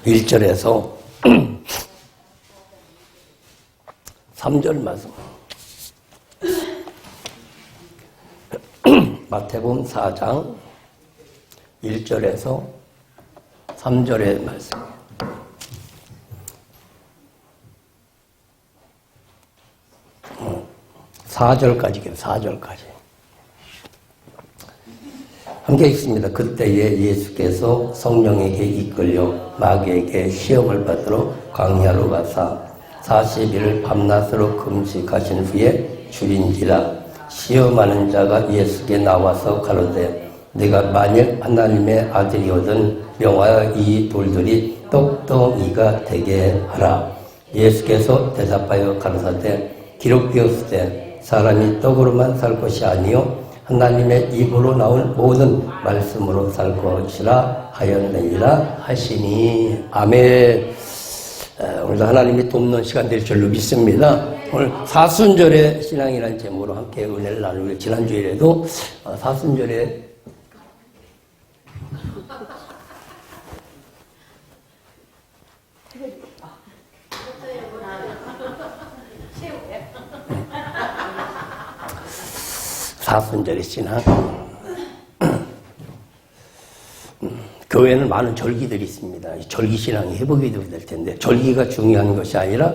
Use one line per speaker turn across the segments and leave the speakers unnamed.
1절에서 3절 말씀. 마태복음 4장 1절에서 3절의 말씀. 4절까지, 4절까지. 함께 읽습니다. 그때에 예수께서 성령에게 이끌려 마귀에게 시험을 받으러 광야로 가사 40일을 밤낮으로 금식하신 후에 줄인지라. 시험하는 자가 예수께 나와서 가로되 네가 만일 하나님의 아들이거든 명하여 이 돌들이 떡덩이가 되게 하라. 예수께서 대답하여 가로사대 기록되었으되 사람이 떡으로만 살 것이 아니요 하나님의 입으로 나온 모든 말씀으로 살 것이라 하였느니라 하시니. 아멘. 오늘도 하나님이 돕는 시간 될 줄로 믿습니다. 오늘 사순절의 신앙이라는 제목으로 함께 은혜를 나누고, 지난주일에도 사순절의 사순절의 신앙. 교회에는 많은 절기들이 있습니다. 절기 신앙이 회복이 될 텐데, 절기가 중요한 것이 아니라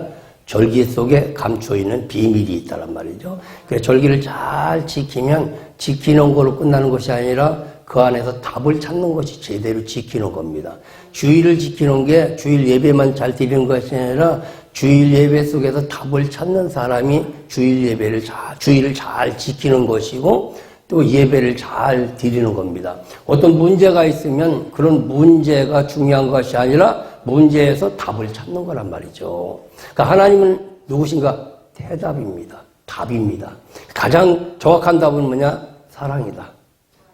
절기 속에 감춰있는 비밀이 있다란 말이죠. 그래서 절기를 잘 지키면 지키는 걸로 끝나는 것이 아니라 그 안에서 답을 찾는 것이 제대로 지키는 겁니다. 주일을 지키는 게 주일 예배만 잘 드리는 것이 아니라 주일 예배 속에서 답을 찾는 사람이 주일을 잘 지키는 것이고 또 예배를 잘 드리는 겁니다. 어떤 문제가 있으면 그런 문제가 중요한 것이 아니라 문제에서 답을 찾는 거란 말이죠. 그러니까 하나님은 누구신가? 대답입니다. 답입니다. 가장 정확한 답은 뭐냐? 사랑이다.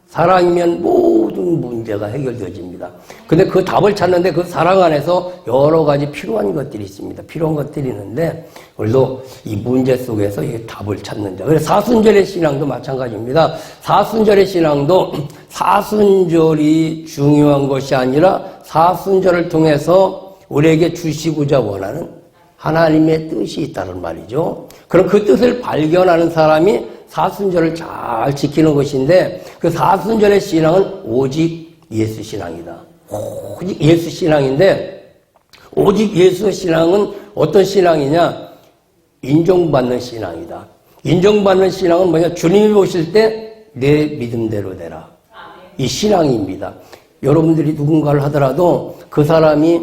사랑이면 모든 문제가 해결되어집니다. 근데 그 답을 찾는데 그 사랑 안에서 여러 가지 필요한 것들이 있습니다. 필요한 것들이 있는데 오늘도 이 문제 속에서 이 답을 찾는 자. 그래서 사순절의 신앙도 마찬가지입니다. 사순절의 신앙도 사순절이 중요한 것이 아니라 사순절을 통해서 우리에게 주시고자 원하는 하나님의 뜻이 있다는 말이죠. 그럼 그 뜻을 발견하는 사람이 사순절을 잘 지키는 것인데, 그 사순절의 신앙은 오직 예수 신앙이다. 오직 예수 신앙인데, 오직 예수 신앙은 어떤 신앙이냐? 인정받는 신앙이다. 인정받는 신앙은 뭐냐? 주님이 보실 때 내 믿음대로 되라. 이 신앙입니다. 여러분들이 누군가를 하더라도 그 사람이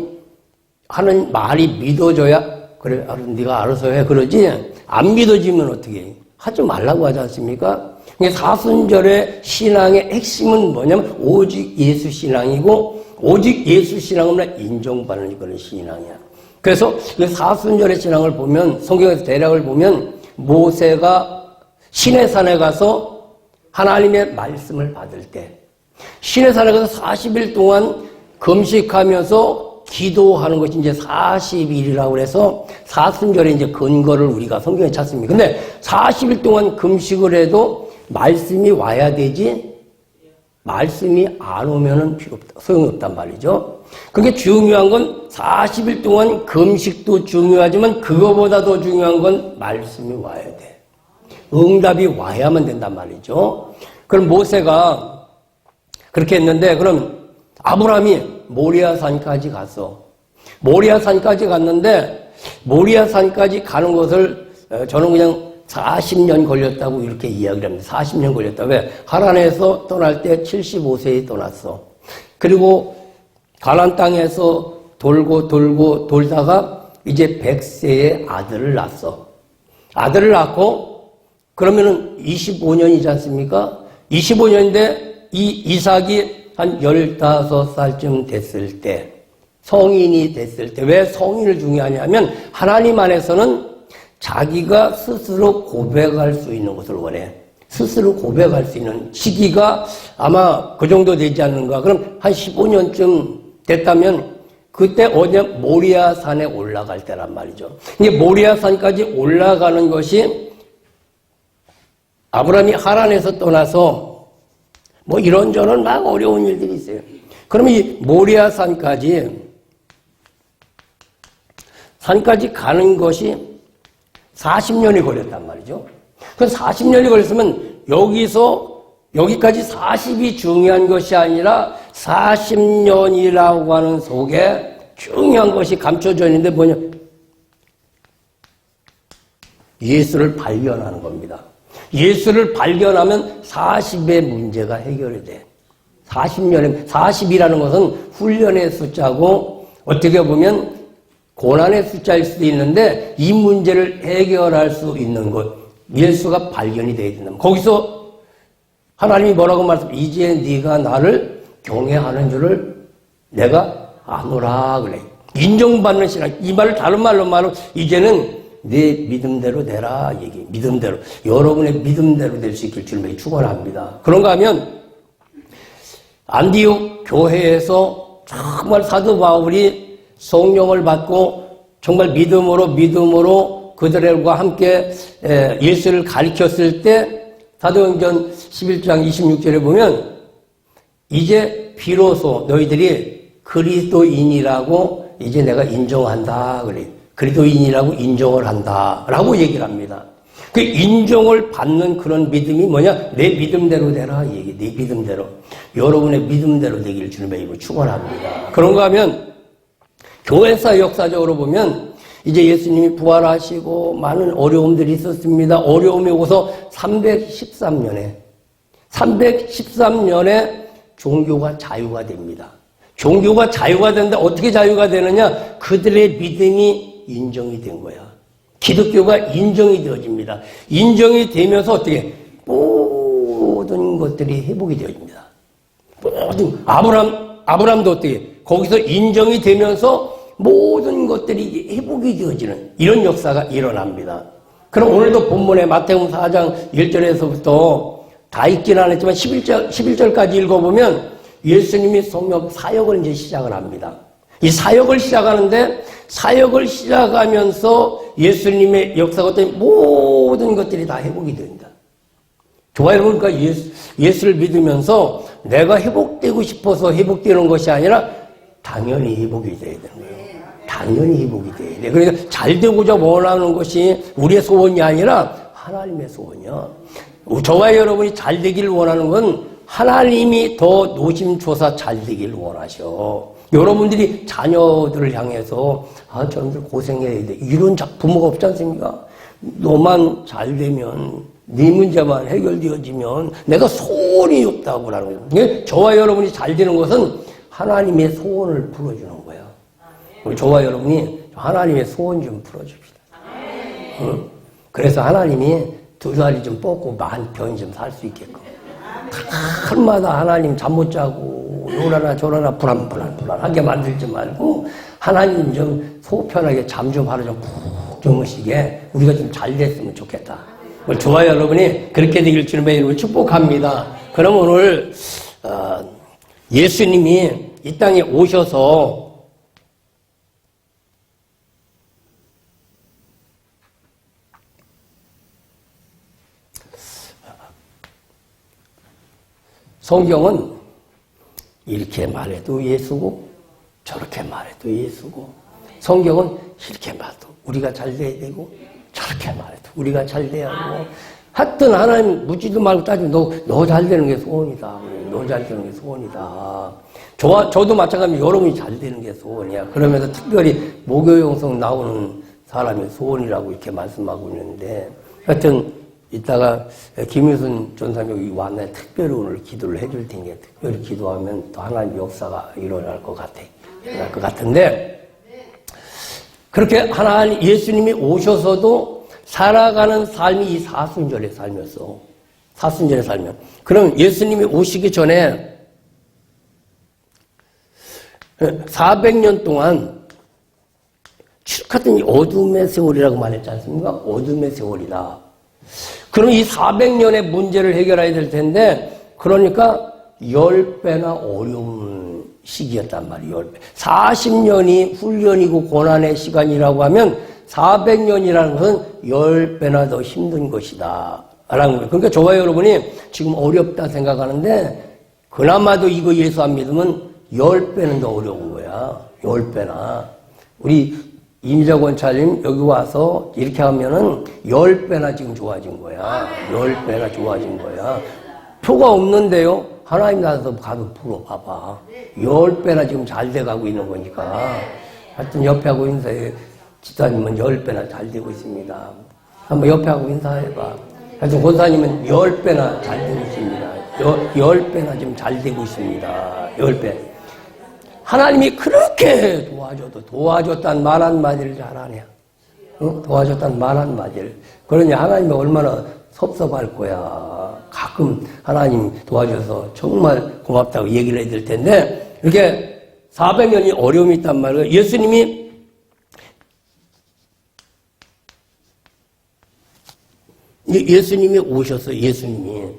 하는 말이 믿어져야, 그래, 네가 알아서 해. 그러지, 안 믿어지면 어떻게 해? 하지 말라고 하지 않습니까? 사순절의 신앙의 핵심은 뭐냐면 오직 예수 신앙이고, 오직 예수 신앙은 인정받는 그런 신앙이야. 그래서 사순절의 신앙을 보면, 성경에서 대략을 보면 모세가 시내산에 가서 하나님의 말씀을 받을 때, 시내산에 가서 40일 동안 금식하면서 기도하는 것이 이제 40일이라고 해서 사순절에 이제 근거를 우리가 성경에 찾습니다. 근데 40일 동안 금식을 해도 말씀이 와야 되지, 말씀이 안 오면은 필요 없다. 소용이 없단 말이죠. 그게 중요한 건 40일 동안 금식도 중요하지만 그거보다 더 중요한 건 말씀이 와야 돼. 응답이 와야만 된단 말이죠. 그럼 모세가 그렇게 했는데, 그럼 아브라함이 모리아산까지 갔어. 모리아산까지 갔는데, 모리아산까지 가는 것을 저는 그냥 40년 걸렸다고 이렇게 이야기를 합니다. 40년 걸렸다. 왜? 하란에서 떠날 때 75세에 떠났어. 그리고 가나안 땅에서 돌다가 이제 100세의 아들을 낳았어. 아들을 낳고 그러면은 25년이지 않습니까? 25년인데 이 이삭이 한 15살쯤 됐을 때, 성인이 됐을 때, 왜 성인을 중요하냐면 하나님 안에서는 자기가 스스로 고백할 수 있는 것을 원해. 스스로 고백할 수 있는 시기가 아마 그 정도 되지 않는가. 그럼 한 15년쯤 됐다면 그때 어디 모리아산에 올라갈 때란 말이죠. 이게 모리아산까지 올라가는 것이 아브라함이 하란에서 떠나서 뭐 이런저런 막 어려운 일들이 있어요. 그러면 이 모리아산까지 산까지 가는 것이 40년이 걸렸단 말이죠. 그 40년이 걸렸으면 여기까지 40이 중요한 것이 아니라 40년이라고 하는 속에 중요한 것이 감춰져 있는데 뭐냐? 예수를 발견하는 겁니다. 예수를 발견하면 40의 문제가 해결이 돼. 40이라는 것은 훈련의 숫자고 어떻게 보면 고난의 숫자일 수도 있는데 이 문제를 해결할 수 있는 것, 예수가 발견이 되어야 된다. 거기서 하나님이 뭐라고 말씀해? 이제 네가 나를 경외하는 줄을 내가 아노라 그래. 인정받는 신앙. 이 말을 다른 말로 말하면 이제는 내 믿음대로 되라 얘기. 믿음대로. 여러분의 믿음대로 될 수 있길 주님에게 축원합니다. 그런가 하면 안디옥 교회에서 정말 사도 바울이 성령을 받고 정말 믿음으로 그들과 함께 예수를 가르쳤을 때 사도행전 11장 26절에 보면 이제 비로소 너희들이 그리스도인이라고 이제 내가 인정한다 그래. 그리스도인이라고 인정을 한다라고 얘기를 합니다. 그 인정을 받는 그런 믿음이 뭐냐? 내 믿음대로 되라 얘기. 내 믿음대로. 여러분의 믿음대로 되기를 주님의 이름으로 축원합니다. 그런가 하면 교회사 역사적으로 보면 이제 예수님이 부활하시고 많은 어려움들이 있었습니다. 어려움이 오고서 313년에 종교가 자유가 됩니다. 종교가 자유가 되는데 어떻게 자유가 되느냐? 그들의 믿음이 인정이 된 거야. 기독교가 인정이 되어집니다. 인정이 되면서 어떻게? 모든 것들이 회복이 되어집니다. 모든 아브람도 어떻게? 거기서 인정이 되면서 모든 것들이 회복이 되어지는 이런 역사가 일어납니다. 그럼 오늘도 본문에 마태복음 4장 1절에서부터 다 읽지는 않았지만 11절까지 읽어보면 예수님이 성령 사역을 이제 시작을 합니다. 이 사역을 시작하는데 사역을 시작하면서 예수님의 역사가 어떤 모든 것들이 다 회복이 됩니다. 좋아요. 그러니까 예수를 믿으면서 내가 회복되고 싶어서 회복되는 것이 아니라 당연히 회복이 돼야 되는 거예요. 당연히 회복이 돼야 돼. 그러니까 잘 되고자 원하는 것이 우리의 소원이 아니라 하나님의 소원이야. 저와 여러분이 잘 되기를 원하는 건 하나님이 더 노심초사 잘 되기를 원하셔. 여러분들이 자녀들을 향해서 저놈들 고생해야 돼. 이런 부모가 없지 않습니까? 너만 잘 되면 네 문제만 해결되어지면 내가 소원이 없다고 하는 거예요. 저와 여러분이 잘 되는 것은 하나님의 소원을 풀어주는 거예요. 우리 저와 여러분이 하나님의 소원 좀 풀어줍시다. 그래서 하나님이 두 다리 좀 뻗고 만 병이 좀 살 수 있게끔. 날마다 하나님 잠 못 자고 요라나 저라나 불안하게 만들지 말고 하나님 좀 속편하게 잠 좀 하루 좀 푹 주무시게 우리가 좀 잘 됐으면 좋겠다. 우리 저와 여러분이 그렇게 되길 주님의 이름으로 축복합니다. 그럼 오늘 예수님이 이 땅에 오셔서 성경은 이렇게 말해도 예수고 저렇게 말해도 예수고 성경은 이렇게 말해도 우리가 잘 돼야 되고 저렇게 말해도 우리가 잘 돼야 하고 하여튼 하나님 묻지도 말고 따지면 너 잘 되는 게 소원이다. 너 잘 되는 게 소원이다. 저도 마찬가지로 여러분이 잘 되는 게 소원이야. 그러면서 특별히 목요영성 나오는 사람이 소원이라고 이렇게 말씀하고 있는데 하여튼 이따가 김유순 전사님 여기 왔는데 특별히 오늘 기도를 해줄 테니까 특별히 기도하면 또 하나님의 역사가 일어날 것 같아. 일어날 것 같은데 그렇게 하나님 예수님이 오셔서도 살아가는 삶이 이 사순절의 삶이었어. 사순절의 삶이야. 그럼 예수님이 오시기 전에 400년 동안 같은 어둠의 세월이라고 말했지 않습니까? 어둠의 세월이다. 그럼 이 400년의 문제를 해결해야 될 텐데 그러니까 10배나 어려운 시기였단 말이에요. 10배. 40년이 훈련이고 고난의 시간이라고 하면 400년이라는 것은 10배나 더 힘든 것이다. 라는 거예요. 그러니까 저와 여러분이 지금 어렵다 생각하는데 그나마도 이거 예수 안 믿으면 10배는 더 어려운 거야. 10배나. 우리 이미자 권찰님 여기 와서 이렇게 하면은 10배나 지금 좋아진 거야. 10배나 좋아진 거야. 표가 없는데요. 하나님 나라에서 가서 풀어봐봐. 10배나 지금 잘 돼가고 있는 거니까. 하여튼 옆에 하고 인사해. 집사님은 10배나 잘 되고 있습니다. 한번 옆에 하고 인사해봐. 하여튼 권사님은 10배나 잘 되고 있습니다. 10배나 지금 잘 되고 있습니다. 10배. 하나님이 그렇게 도와줬단 말 한마디를 잘하냐. 응? 도와줬단 말 한마디를. 그러니 하나님이 얼마나 섭섭할 거야. 가끔 하나님 도와줘서 정말 고맙다고 얘기를 해드릴 텐데, 이렇게 400년이 어려움이 있단 말이에요. 예수님이 오셨어요. 예수님이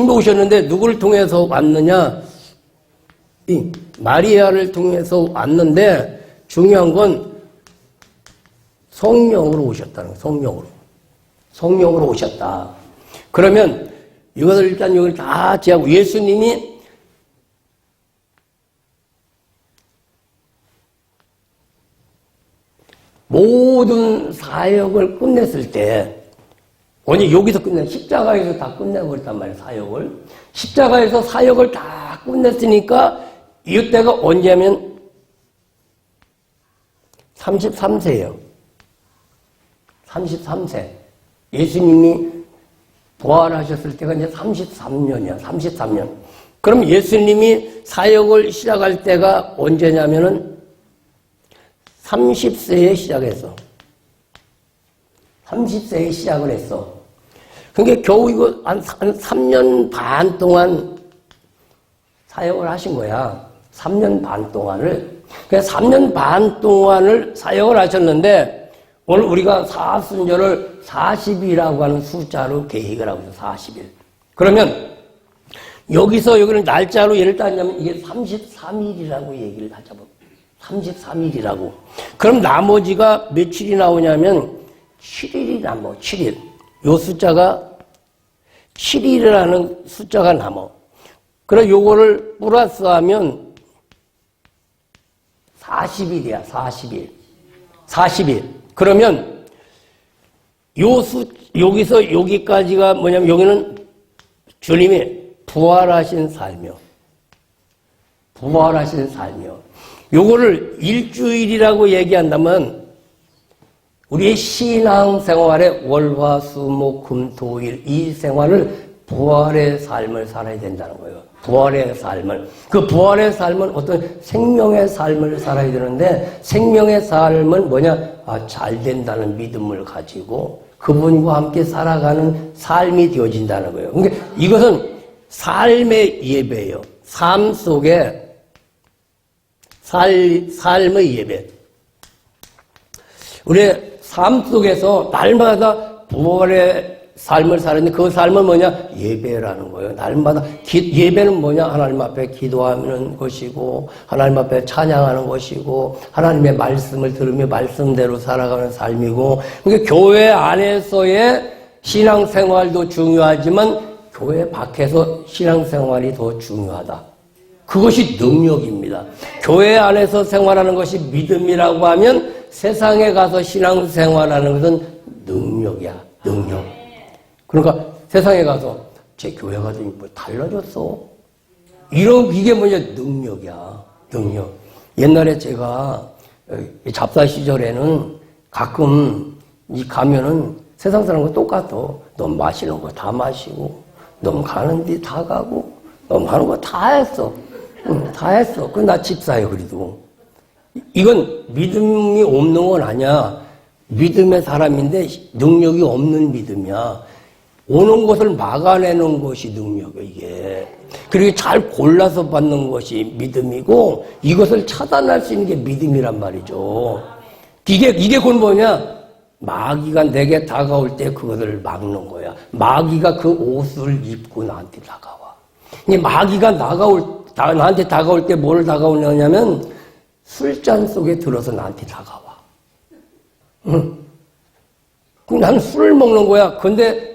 오셨는데 누구를 통해서 왔느냐? 마리아를 통해서 왔는데 중요한 건 성령으로 오셨다는 거예요. 성령으로 오셨다. 그러면 이것을 일단 여기 다 제하고 예수님이 모든 사역을 끝냈을 때 언제 여기서 십자가에서 다 끝내버렸단 말이에요. 사역을. 십자가에서 사역을 다 끝냈으니까 이때가 언제냐면 33세예요. 33세. 예수님이 부활하셨을 때가 이제 33년이야. 33년. 그럼 예수님이 사역을 시작할 때가 언제냐면은 30세에 시작했어. 30세에 시작을 했어. 그러니까 겨우 이거 한 3년 반 동안 사역을 하신 거야. 3년 반 동안을. 그냥 3년 반 동안을 사역을 하셨는데, 오늘 우리가 사순절을 40이라고 하는 숫자로 계획을 하고 있어요. 40일. 그러면, 여기는 날짜로 예를 따냐면 이게 33일이라고 얘기를 하자고. 33일이라고. 그럼 나머지가 며칠이 나오냐면, 7일이 남어. 7일. 요 숫자가 7일이라는 숫자가 남어. 그래 요거를 플러스 하면 40일이야. 40일. 그러면 여기서 여기까지가 뭐냐면 여기는 주님이 부활하신 삶이요. 요거를 일주일이라고 얘기한다면 우리의 신앙생활의 월화수목금토일 이 생활을 부활의 삶을 살아야 된다는 거예요. 부활의 삶을. 그 부활의 삶은 어떤 생명의 삶을 살아야 되는데 생명의 삶은 뭐냐? 잘 된다는 믿음을 가지고 그분과 함께 살아가는 삶이 되어진다는 거예요. 그러니까 이것은 삶의 예배예요. 삶 속에 삶의 예배. 우리의 삶 속에서 날마다 부활의 삶을 살았는데 그 삶은 뭐냐? 예배라는 거예요. 날마다 예배는 뭐냐? 하나님 앞에 기도하는 것이고 하나님 앞에 찬양하는 것이고 하나님의 말씀을 들으며 말씀대로 살아가는 삶이고 그러니까 교회 안에서의 신앙생활도 중요하지만 교회 밖에서 신앙생활이 더 중요하다. 그것이 능력입니다. 교회 안에서 생활하는 것이 믿음이라고 하면 세상에 가서 신앙생활하는 것은 능력이야. 능력. 그러니까 세상에 가서 제 교회 가더니 뭐 달라졌어. 이게 뭐냐? 능력이야. 능력. 옛날에 제가 잡사 시절에는 가끔 가면은 세상 사람과 똑같아. 넌 마시는 거 다 마시고, 넌 가는 데 다 가고, 넌 하는 거 다 했어. 다 했어. 나 집사예요, 그래도. 이건 믿음이 없는 건 아니야. 믿음의 사람인데 능력이 없는 믿음이야. 오는 것을 막아내는 것이 능력이야, 이게. 그리고 잘 골라서 받는 것이 믿음이고, 이것을 차단할 수 있는 게 믿음이란 말이죠. 이게 곧 뭐냐? 마귀가 내게 다가올 때 그것을 막는 거야. 마귀가 그 옷을 입고 나한테 다가와. 마귀가 나한테 다가올 때 뭘 다가오냐면, 술잔 속에 들어서 나한테 다가와. 응? 그럼 나는 술을 먹는 거야. 근데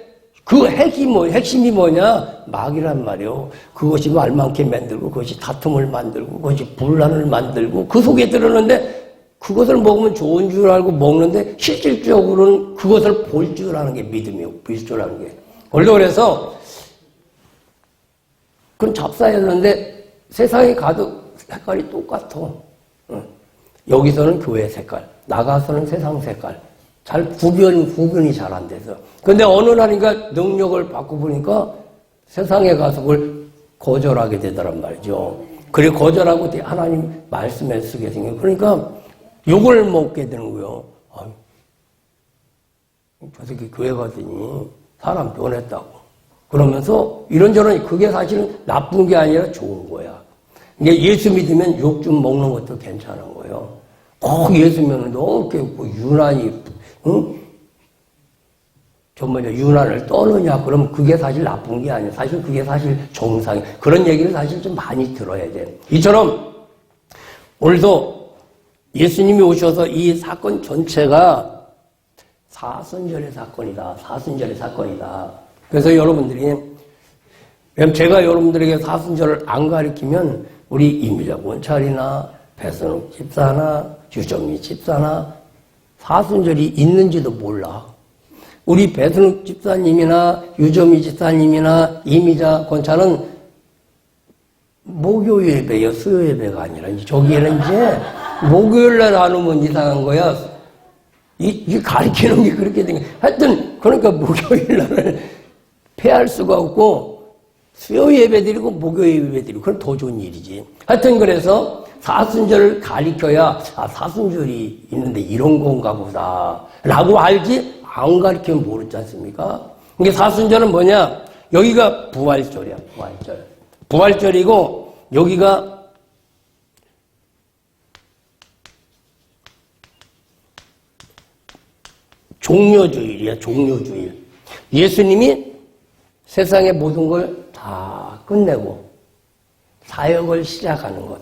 그 핵심이 뭐냐? 마귀란 말이요. 그것이 말많게 만들고, 그것이 다툼을 만들고, 그것이 분란을 만들고, 그 속에 들었는데, 그것을 먹으면 좋은 줄 알고 먹는데 실질적으로는 그것을 볼 줄 아는 게 믿음이고 볼 줄 아는 게. 원래 그래서 그건 잡사였는데 세상에 가도 색깔이 똑같아. 여기서는 교회 색깔, 나가서는 세상 색깔. 잘 구분이 잘 안 돼서. 근데 어느 날인가 능력을 받고 보니까 세상에 가서 그걸 거절하게 되더란 말이죠. 그래 거절하고 하나님 말씀에 쓰게 생겨. 그러니까 욕을 먹게 되는 거예요. 아유, 저 새끼 교회 가더니 사람 변했다고. 그러면서 이런저런 그게 사실은 나쁜 게 아니라 좋은 거야. 이게 예수 믿으면 욕 좀 먹는 것도 괜찮은 거예요. 꼭 예수 믿으면 너무 뭐 유난히 응? 유난을 떠느냐 그러면 그게 사실 나쁜 게 아니야. 사실 그게 사실 정상이야. 그런 얘기를 사실 좀 많이 들어야 돼. 이처럼 오늘도 예수님이 오셔서 이 사건 전체가 사순절의 사건이다. 사순절의 사건이다. 그래서 여러분들이 제가 여러분들에게 사순절을 안 가르치면 우리 이미자 권찰이나 배선욱 집사나 유정미 집사나 사순절이 있는지도 몰라. 우리 배선욱 집사님이나 유정미 집사님이나 이미자 권찰은 목요 예배요, 수요 예배가 아니라 저기에는 이제 목요일날 안 오면 이상한 거야. 이 가르치는 게 그렇게 된 거야. 하여튼 그러니까 목요일날을 패할 수가 없고 수요 예배 드리고 목요 예배 드리고 그건 더 좋은 일이지. 하여튼 그래서 사순절을 가르쳐야 사순절이 있는데 이런 건가 보다 라고 알지 안 가르치면 모르지 않습니까? 이게 사순절은 뭐냐? 여기가 부활절이야. 부활절이고 여기가 종료주일이야. 종료주일. 예수님이 세상의 모든 걸 다 끝내고 사역을 시작하는 것.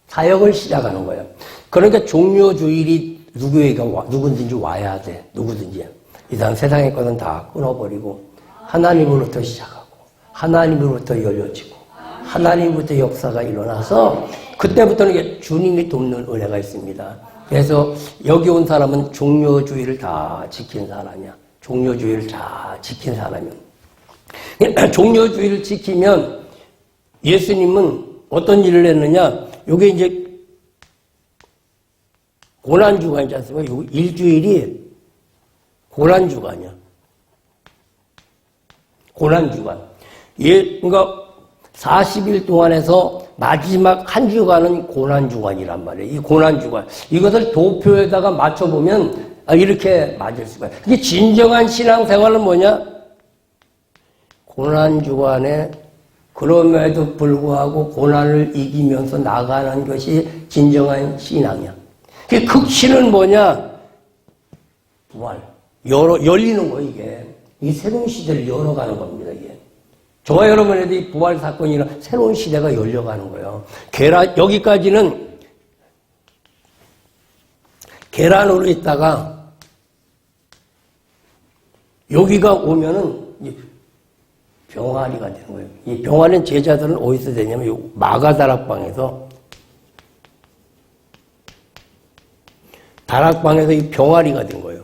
사역을 시작하는 거예요. 그러니까 종료주일이 누구든지 와야 돼. 누구든지. 이상 세상의 것은 다 끊어버리고 하나님으로부터 시작하고 하나님으로부터 열려지고 하나님으로부터 역사가 일어나서 그때부터는 이게 주님이 돕는 은혜가 있습니다. 그래서 여기 온 사람은 종료주의를 다 지킨 사람이야. 종료주의를 다 지킨 사람이야. 종료주의를 지키면 예수님은 어떤 일을 했느냐? 요게 이제 고난주간이지 않습니까? 요 일주일이 고난주간이야. 고난주간. 그러니까 40일 동안에서 마지막 한 주간은 고난주간이란 말이에요. 이 고난주간. 이것을 도표에다가 맞춰보면 이렇게 맞을 수가 있어요. 이게 진정한 신앙생활은 뭐냐? 고난주간에 그럼에도 불구하고 고난을 이기면서 나가는 것이 진정한 신앙이야. 그 극신은 뭐냐? 부활. 열리는 거, 이게. 이 새로운 시대를 열어가는 겁니다, 이게. 저와 여러분에도 이 부활 사건이나 새로운 시대가 열려가는 거예요. 여기까지는 계란으로 있다가 여기가 오면은 병아리가 되는 거예요. 이 병아리는 제자들은 어디서 되냐면 이 마가다락방에서 다락방에서 이 병아리가 된 거예요.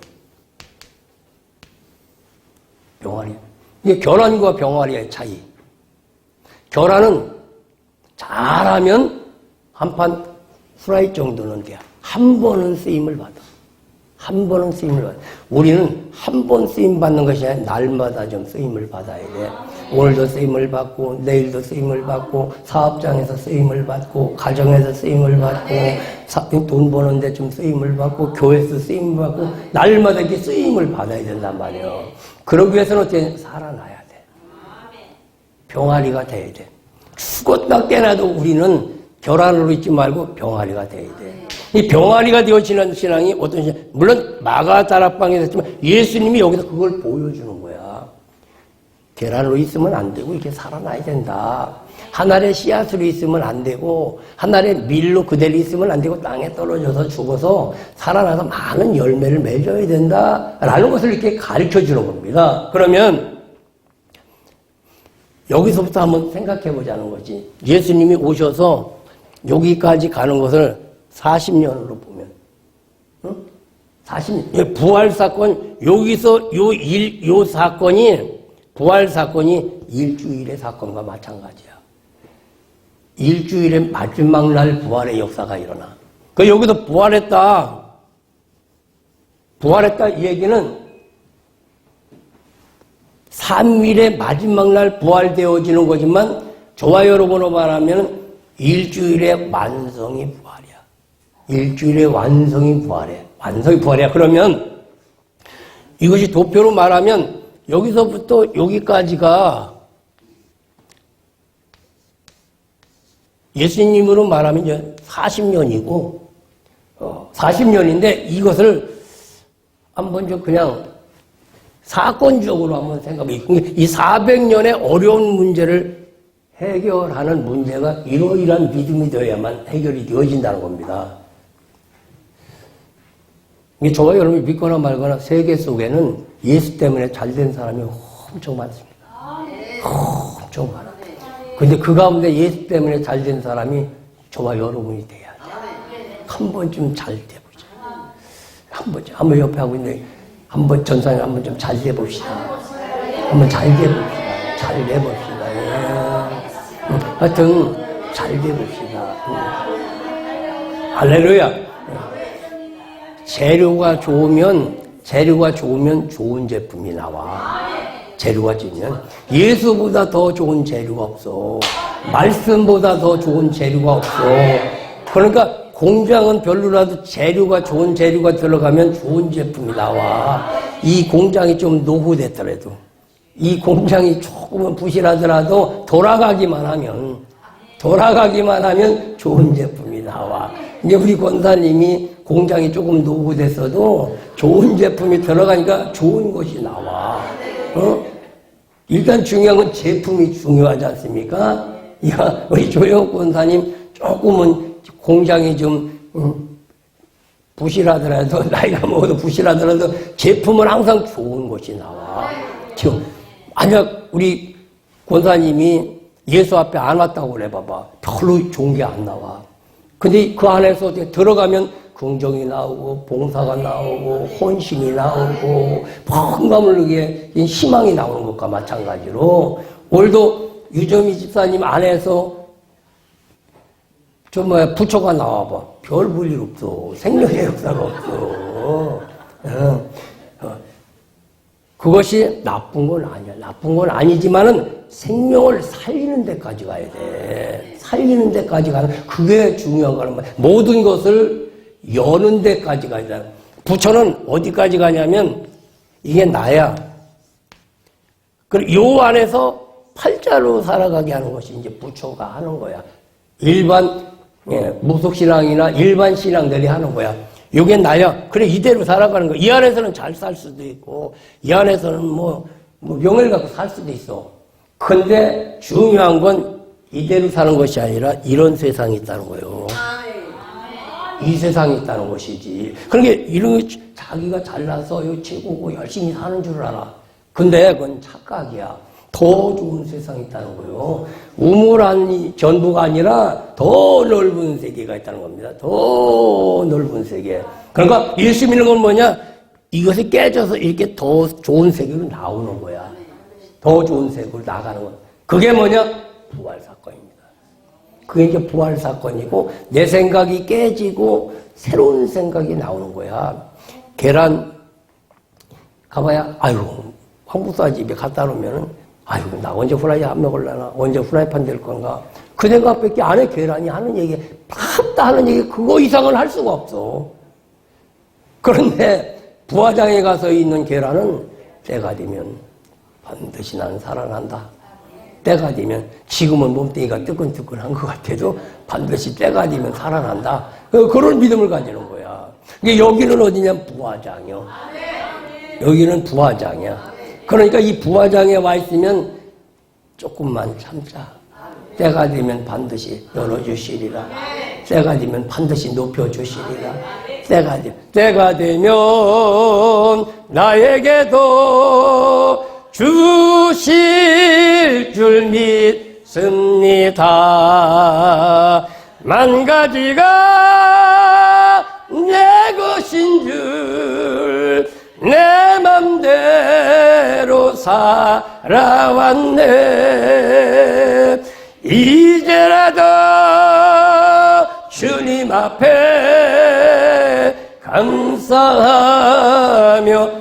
병아리. 이게 결란과 병아리의 차이. 결란은 잘하면 한 판 후라이 정도는 돼. 한 번은 쓰임을 받아. 한 번은 쓰임을 받아. 우리는 한 번 쓰임 받는 것이 아니라 날마다 좀 쓰임을 받아야 돼. 오늘도 쓰임을 받고 내일도 쓰임을 받고 사업장에서 쓰임을 받고 가정에서 쓰임을 받고 돈 버는데 좀 쓰임을 받고 교회에서 쓰임을 받고 날마다 이렇게 쓰임을 받아야 된단 말이에요. 그러기 위해서는 어떻게 살아나야 돼. 병아리가 돼야 돼. 죽었다 깨나도 우리는 결안으로 있지 말고 병아리가 돼야 돼. 이 병아리가 되어지는 신앙이 어떤 신앙? 물론 마가다락방에서 했지만 예수님이 여기서 그걸 보여주는 거야. 계란으로 있으면 안 되고 이렇게 살아나야 된다. 하늘의 씨앗으로 있으면 안 되고 하늘의 밀로 그대로 있으면 안 되고 땅에 떨어져서 죽어서 살아나서 많은 열매를 맺어야 된다라는 것을 이렇게 가르쳐주는 겁니다. 그러면 여기서부터 한번 생각해 보자는 거지. 예수님이 오셔서 여기까지 가는 것을 40년으로 보면 40년. 부활 사건, 여기서 요 사건이, 부활 사건이 일주일의 사건과 마찬가지야. 일주일의 마지막 날 부활의 역사가 일어나. 그 여기서 부활했다. 부활했다 이 얘기는 3일의 마지막 날 부활되어지는 거지만 저와 여러분으로 말하면 일주일의 완성이 부활이야. 일주일의 완성이 부활이야. 완성이 부활이야. 그러면 이것이 도표로 말하면 여기서부터 여기까지가 예수님으로 말하면 이제 40년이고 40년인데 이것을 한번 좀 그냥 사건적으로 한번 생각해. 이 400년의 어려운 문제를 해결하는 문제가 이러이러한 믿음이 되어야만 해결이 되어진다는 겁니다. 저와 여러분이 믿거나 말거나 세계 속에는 예수 때문에 잘된 사람이 엄청 많습니다. 엄청 많아. 근데 그 가운데 예수 때문에 잘된 사람이 저와 여러분이 돼야 돼. 한 번쯤 잘 돼보자. 한번 옆에 하고 있는데 한번 전사님 한번 좀 잘 돼봅시다. 한번 잘 돼봅시다. 잘 돼봅시다. 예. 하여튼 잘 돼봅시다. 할렐루야. 재료가 좋으면 좋은 제품이 나와. 재료가 좋으면 예수보다 더 좋은 재료가 없어. 말씀보다 더 좋은 재료가 없어. 그러니까 공장은 별로라도 재료가 좋은 재료가 들어가면 좋은 제품이 나와. 이 공장이 좀 노후됐더라도, 이 공장이 조금은 부실하더라도 돌아가기만 하면 좋은 제품이 나와. 이제 우리 권사님이 공장이 조금 노후됐어도 좋은 제품이 들어가니까 좋은 것이 나와. 일단 중요한 건 제품이 중요하지 않습니까? 야, 우리 조영 권사님 조금은 공장이 좀 부실하더라도, 나이가 먹어도 부실하더라도 제품은 항상 좋은 것이 나와. 지금 만약 우리 권사님이 예수 앞에 안 왔다고 그래봐봐. 별로 좋은 게 안 나와. 근데 그 안에서 들어가면 긍정이 나오고 봉사가 나오고 헌신이 나오고 뭔가를 그게 희망이 나오는 것과 마찬가지로 오늘도 유정희 집사님 안에서 부처가 나와봐. 별 볼 일 없어. 생명의 역사가 없어. 그것이 나쁜 건 아니야. 나쁜 건 아니지만은 생명을 살리는 데까지 가야 돼. 살리는 데까지 가는, 그게 중요한 거란 말이야. 모든 것을 여는 데까지 가야 돼. 부처는 어디까지 가냐면, 이게 나야. 그리고 요 안에서 팔자로 살아가게 하는 것이 이제 부처가 하는 거야. 일반, 무속신앙이나 일반 신앙들이 하는 거야. 요게 나야. 그래, 이대로 살아가는 거야. 이 안에서는 잘 살 수도 있고, 이 안에서는 명예를 갖고 살 수도 있어. 근데 중요한 건 이대로 사는 것이 아니라 이런 세상이 있다는 거예요. 이 세상이 있다는 것이지. 그러니까 이런 거 자기가 잘나서 최고고 열심히 사는 줄 알아. 근데 그건 착각이야. 더 좋은 세상이 있다는 거예요. 우물한 전부가 아니라 더 넓은 세계가 있다는 겁니다. 더 넓은 세계. 그러니까 예수 믿는 건 뭐냐? 이것이 깨져서 이렇게 더 좋은 세계로 나오는 거야. 더 좋은 세계로 나가는 거야. 그게 뭐냐? 부활 사건입니다. 그게 이제 부활 사건이고 내 생각이 깨지고 새로운 생각이 나오는 거야. 계란 가봐야 한국사 집에 갖다 놓으면은 나 언제 후라이 안 먹을라나? 언제 후라이판 될 건가? 그 생각밖에 안 해. 계란이 하는 얘기, 다 하는 얘기, 그거 이상은 할 수가 없어. 그런데 부화장에 가서 있는 계란은 때가 되면 반드시 난 살아난다. 때가 되면 지금은 몸뚱이가 뜨끈뜨끈한 것 같아도 반드시 때가 되면 살아난다. 그런 믿음을 가지는 거야. 여기는 어디냐? 부화장이요. 여기는 부화장이야. 그러니까 이 부화장에 와 있으면 조금만 참자. 때가 되면 반드시 열어주시리라. 때가 되면 반드시 높여주시리라. 때가 되면 나에게도 주실 줄 믿습니다. 만 가지가 내 것이 하신 줄 내 맘대로 살아왔네. 이제라도 주님 앞에 감사하며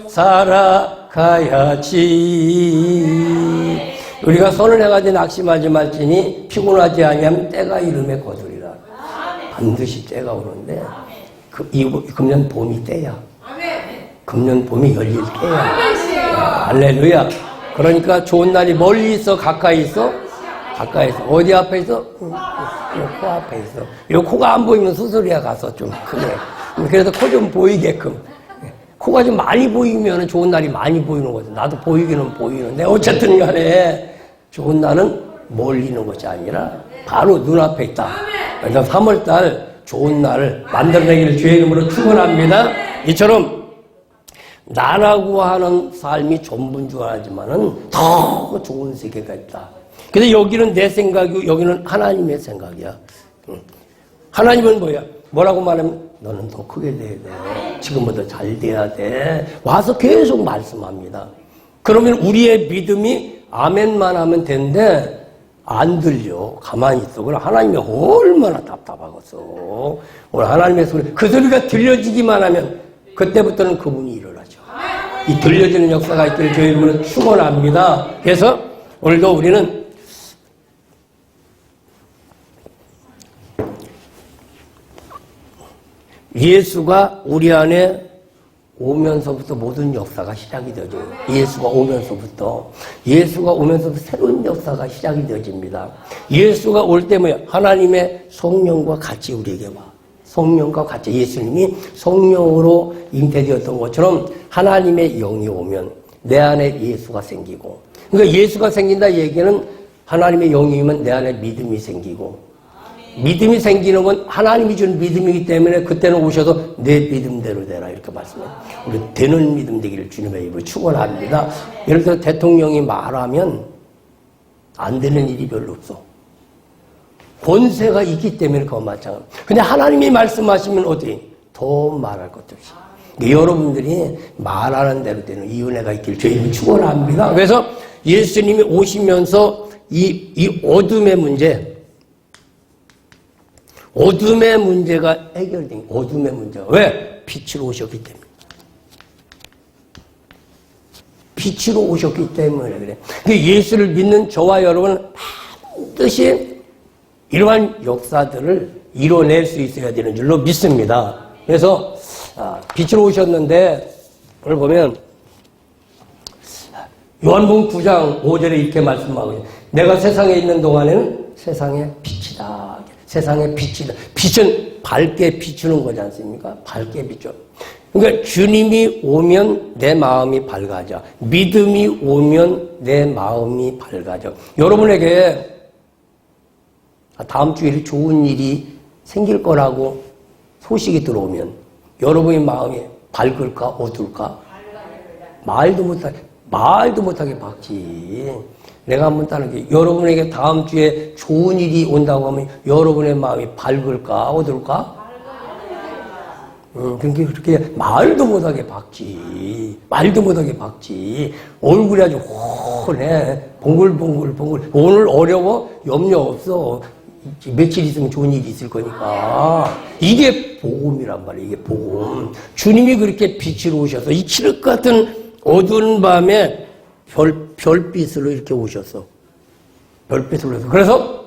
살아가야지. 우리가 손을 해가지고 낙심하지 말지니 피곤하지 아니하면 때가 이름에 거두리라. 반드시 때가 오는데 이 금년 봄이 때야. 금년 봄이 열릴 때야. 할렐루야. 그러니까 좋은 날이 멀리 있어 가까이 있어? 가까이 있어. 어디 앞에 있어? 코 앞에 있어. 이 코가 안 보이면 수술이야 가서 좀 그래. 그래서 코 좀 보이게끔. 코가 좀 많이 보이면 좋은 날이 많이 보이는 거죠. 나도 보이기는 보이는데 어쨌든 간에 좋은 날은 멀리 있는 것이 아니라 바로 눈앞에 있다. 그래서 3월달 좋은 날을 만들어내기를 주의 이름으로 축원합니다. 이처럼 나라고 하는 삶이 전부인 줄 알지만은 더 좋은 세계가 있다. 근데 여기는 내 생각이고 여기는 하나님의 생각이야. 하나님은 뭐야? 뭐라고 말하면 너는 더 크게 돼야 돼. 지금보다 잘 돼야 돼. 와서 계속 말씀합니다. 그러면 우리의 믿음이 아멘만 하면 되는데 안 들려. 가만히 있어. 그럼 하나님이 얼마나 답답하겠어. 오늘 하나님의 소리, 그 소리가 들려지기만 하면 그때부터는 그분이 일어나죠. 이 들려지는 역사가 있기를 저희 이름으로 축원합니다. 그래서 오늘도 우리는 예수가 우리 안에 오면서부터 모든 역사가 시작이 되죠. 예수가 오면서부터 새로운 역사가 시작이 되어집니다. 예수가 올 때 뭐야? 하나님의 성령과 같이 우리에게 와. 성령과 같이 예수님이 성령으로 잉태되었던 것처럼 하나님의 영이 오면 내 안에 예수가 생기고, 그러니까 예수가 생긴다 얘기는 하나님의 영이면 내 안에 믿음이 생기고, 믿음이 생기는 건 하나님이 준 믿음이기 때문에 그때는 오셔서 내 믿음대로 되라 이렇게 말씀해요. 우리 되는 믿음 되기를 주님의 이름으로 축원합니다. 예를 들어 대통령이 말하면 안 되는 일이 별로 없어. 권세가 있기 때문에 그거 마찬가지. 근데 하나님이 말씀하시면 어디 더 말할 것도 없이. 여러분들이 말하는 대로 되는 이 은혜가 있기를 저희는 축원합니다. 그래서 예수님이 오시면서 이 어둠의 문제가 해결된, 어둠의 문제가. 왜? 빛으로 오셨기 때문에. 빛으로 오셨기 때문에 그래. 예수를 믿는 저와 여러분은 반드시 이러한 역사들을 이뤄낼 수 있어야 되는 줄로 믿습니다. 그래서 빛으로 오셨는데 오늘 보면 요한복음 9장 5절에 이렇게 말씀하고 있어요. 내가 세상에 있는 동안에는 세상의 빛이다. 세상의 빛이다. 빛은 밝게 비추는 거지 않습니까? 밝게 비춰. 그러니까 주님이 오면 내 마음이 밝아져. 믿음이 오면 내 마음이 밝아져. 여러분에게 다음 주에 좋은 일이 생길 거라고 소식이 들어오면 여러분의 마음이 밝을까 어둘까? 말도 못하게 밝지. 내가 한번 따는 게 여러분에게 다음 주에 좋은 일이 온다고 하면 여러분의 마음이 밝을까 어둘까? 그러니까 그렇게 말도 못하게 밝지. 얼굴이 아주 훤해. 봉글봉글. 오늘 어려워? 염려 없어. 며칠 있으면 좋은 일이 있을 거니까. 이게 복음이란 말이에요. 이게 복음. 주님이 그렇게 빛으로 오셔서 이 칠흑 같은 어두운 밤에 별빛으로 이렇게 오셨어. 별빛으로 오셔서. 그래서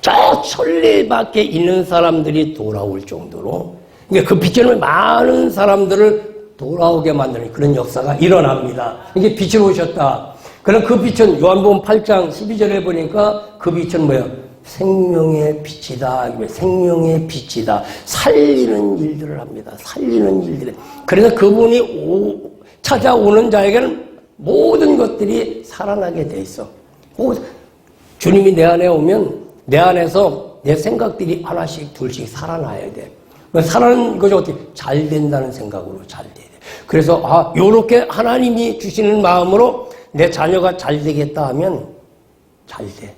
저 천리 밖에 있는 사람들이 돌아올 정도로, 그러니까 그 빛으로 많은 사람들을 돌아오게 만드는 그런 역사가 일어납니다. 이게 빛으로 오셨다. 그럼 그 빛은 요한복음 8장 12절에 보니까 그 빛은 뭐야? 생명의 빛이다. 생명의 빛이다. 살리는 일들을 합니다. 살리는 일들. 그래서 그분이 찾아오는 자에게는 모든 것들이 살아나게 돼 있어. 주님이 내 안에 오면 내 안에서 내 생각들이 하나씩 둘씩 살아나야 돼. 살아나는 것이 어떻게? 잘 된다는 생각으로 잘 돼야 돼. 그래서 요렇게 하나님이 주시는 마음으로 내 자녀가 잘 되겠다 하면 잘 돼.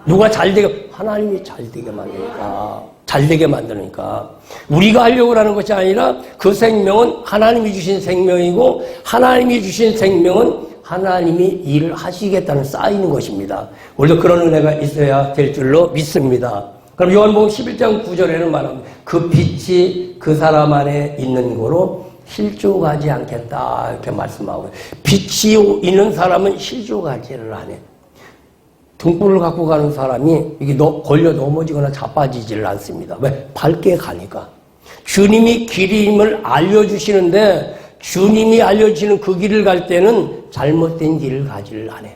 누가 잘 되게? 하나님이 잘 되게 만드니까. 잘 되게 만드니까 우리가 하려고 하는 것이 아니라 그 생명은 하나님이 주신 생명이고 하나님이 주신 생명은 하나님이 일을 하시겠다는 쌓이는 것입니다. 우리도 그런 은혜가 있어야 될 줄로 믿습니다. 그럼 요한복음 11장 9절에는 말합니다. 그 빛이 그 사람 안에 있는 거로 실족하지 않겠다 이렇게 말씀하고 빛이 있는 사람은 실족하지를 않아요. 등불을 갖고 가는 사람이 이게 걸려 넘어지거나 자빠지지를 않습니다. 왜? 밝게 가니까. 주님이 길임을 알려주시는데 주님이 알려주시는 그 길을 갈 때는 잘못된 길을 가지를 않아요.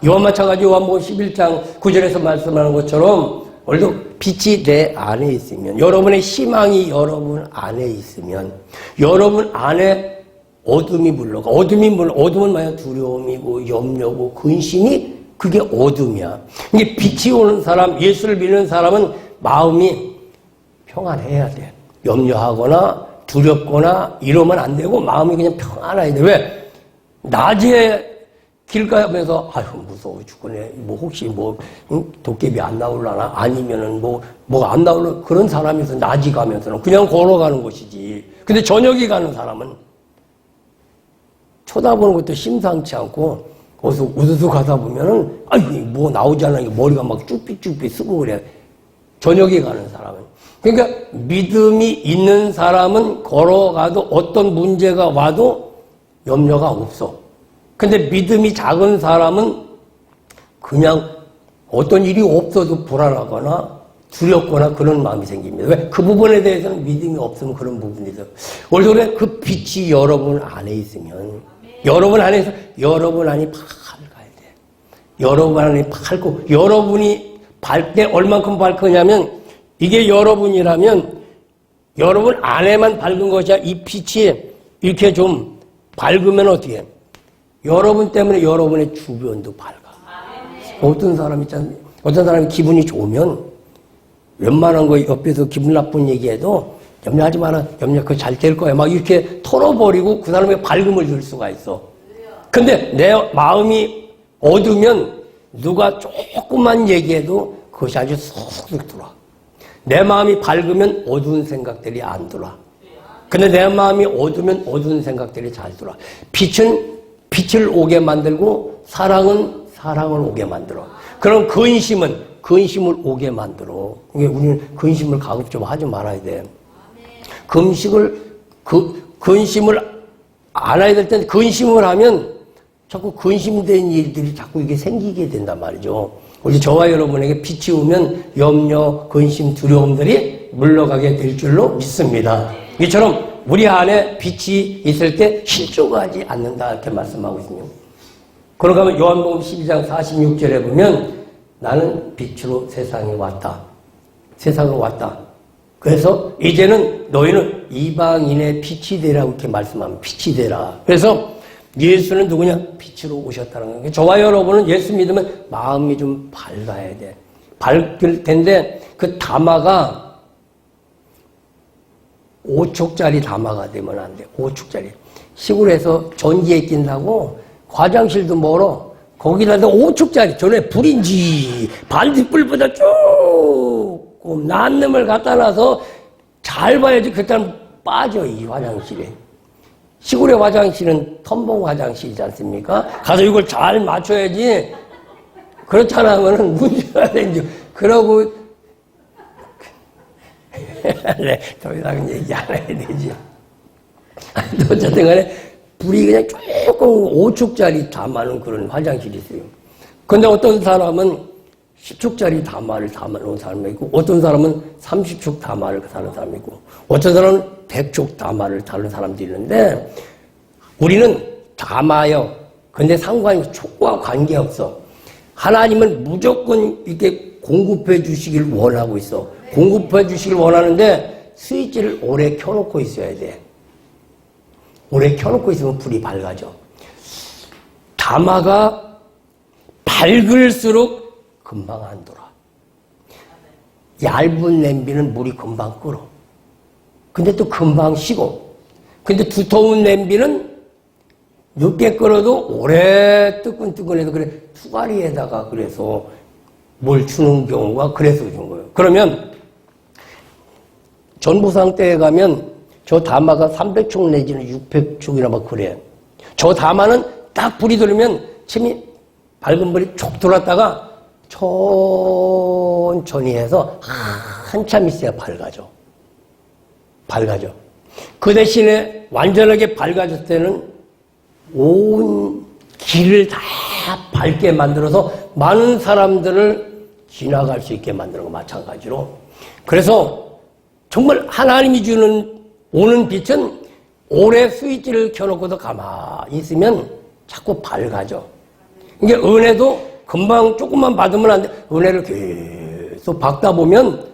이와 마찬가지 요한복음 11장 9절에서 말씀하는 것처럼 오늘도 빛이 내 안에 있으면 여러분의 희망이 여러분 안에 있으면 여러분 안에 어둠이 물러가. 어둠은 만약 두려움이고 염려고 근심이 그게 어둠이야. 이게 빛이 오는 사람, 예수를 믿는 사람은 마음이 평안해야 돼. 염려하거나 두렵거나 이러면 안 되고 마음이 그냥 평안해야 돼. 왜? 낮에 길 가면서 아유 무서워 죽겠네. 뭐 혹시 도깨비 안 나올라나? 아니면은 뭐가 안 나올라? 그런 사람에서 낮이 가면서는 그냥 걸어가는 것이지. 근데 저녁에 가는 사람은 쳐다보는 것도 심상치 않고 어디서 우두두 가다 보면은 아이고 뭐 나오잖아. 머리가 막 쭈삐쭈삐 쓰고 그래. 저녁에 가는 사람은. 그러니까 믿음이 있는 사람은 걸어가도 어떤 문제가 와도 염려가 없어. 근데 믿음이 작은 사람은 그냥 어떤 일이 없어도 불안하거나 두렵거나 그런 마음이 생깁니다. 왜? 그 부분에 대해서는 믿음이 없으면 그런 부분이죠. 원래 그 빛이 여러분 안에 있으면 여러분 안에서 여러분 안이 밝아야 돼. 여러분 안이 밝고 여러분이 밝 때 얼만큼 밝으냐면 이게 여러분이라면 여러분 안에만 밝은 것이야. 이 빛이 이렇게 좀 밝으면 어떻게 해? 여러분 때문에 여러분의 주변도 밝아. 어떤 사람 있잖아요. 어떤 사람이 기분이 좋으면 웬만한 거 옆에서 기분 나쁜 얘기해도 염려하지 마라. 그거 잘 될 거야. 막 이렇게 털어버리고 그 사람에게 밝음을 줄 수가 있어. 근데 내 마음이 어두면 누가 조금만 얘기해도 그것이 아주 쏙쏙 들어와. 내 마음이 밝으면 어두운 생각들이 안 들어와. 근데 내 마음이 어두면 어두운 생각들이 잘 들어와. 빛은 빛을 오게 만들고 사랑은 사랑을 오게 만들어. 그럼 근심을 오게 만들어. 우리는 근심을 가급적 하지 말아야 돼. 근심을 안 해야 될 텐데 근심을 하면 자꾸 근심된 일들이 자꾸 이게 생기게 된단 말이죠. 우리 저와 여러분에게 빛이 오면 염려, 근심, 두려움들이 물러가게 될 줄로 믿습니다. 이처럼 우리 안에 빛이 있을 때 실족하지 않는다 이렇게 말씀하고 있습니다. 그러고 가면 요한복음 12장 46절에 보면 나는 빛으로 세상에 왔다. 세상으로 왔다. 그래서 이제는 너희는 이방인의 빛이 되라고 이렇게 말씀하면 빛이 되라. 그래서 예수는 누구냐? 빛으로 오셨다는 거예요. 저와 여러분은 예수 믿으면 마음이 좀 밝아야 돼. 밝을 텐데 그 담화가 5촉짜리 담화가 되면 안 돼. 5촉짜리. 시골에서 전기에 낀다고 화장실도 멀어. 거기다가 5촉짜리. 전에 불인지 반딧불보다 조금 난 놈을 갖다 놔서 잘 봐야지 그때는 빠져 이 화장실에. 시골의 화장실은 텀벙 화장실이지 않습니까? 가서 이걸 잘 맞춰야지. 그렇지 않으면 문제가 생겨. 그러고 네, 더 이상 얘기 안 해야 되지. 어쨌든 간에 불이 그냥 조금 5촉짜리 담아놓은 그런 화장실이 있어요. 근데 어떤 사람은 10촉짜리 담화를 담아놓은 사람이 있고 어떤 사람은 30촉 담화를 사는 사람이 있고 어떤 사람은 100촉 담화를 다는 사람도 있는데 우리는 담아요. 근데 상관이 촉과 관계없어. 하나님은 무조건 이렇게 공급해 주시길 원하고 있어. 공급해 주시길 원하는데 스위치를 오래 켜놓고 있어야 돼. 오래 켜놓고 있으면 불이 밝아져. 담화가 밝을수록 금방 안 돌아. 얇은 냄비는 물이 금방 끓어. 근데 또 금방 식어. 근데 두터운 냄비는 늦게 끓어도 오래 뜨끈뜨끈해서 그래 투가리에다가 그래서 뭘 주는 경우가 그래서 준 거예요. 그러면 전부상 때에 가면 저 다마가 300촉 내지는 600촉이나 막 그래. 저 다마는 딱 불이 들으면 침이 밝은 불이 촉 들어왔다가 천천히 해서 한참 있어야 밝아져. 밝아져. 그 대신에 완전하게 밝아졌을 때는 온 길을 다 밝게 만들어서 많은 사람들을 지나갈 수 있게 만드는 거 마찬가지로. 그래서 정말 하나님이 주는 오는 빛은 오래 스위치를 켜놓고도 가만히 있으면 자꾸 밝아져. 이게 은혜도 금방 조금만 받으면 안 돼. 은혜를 계속 받다 보면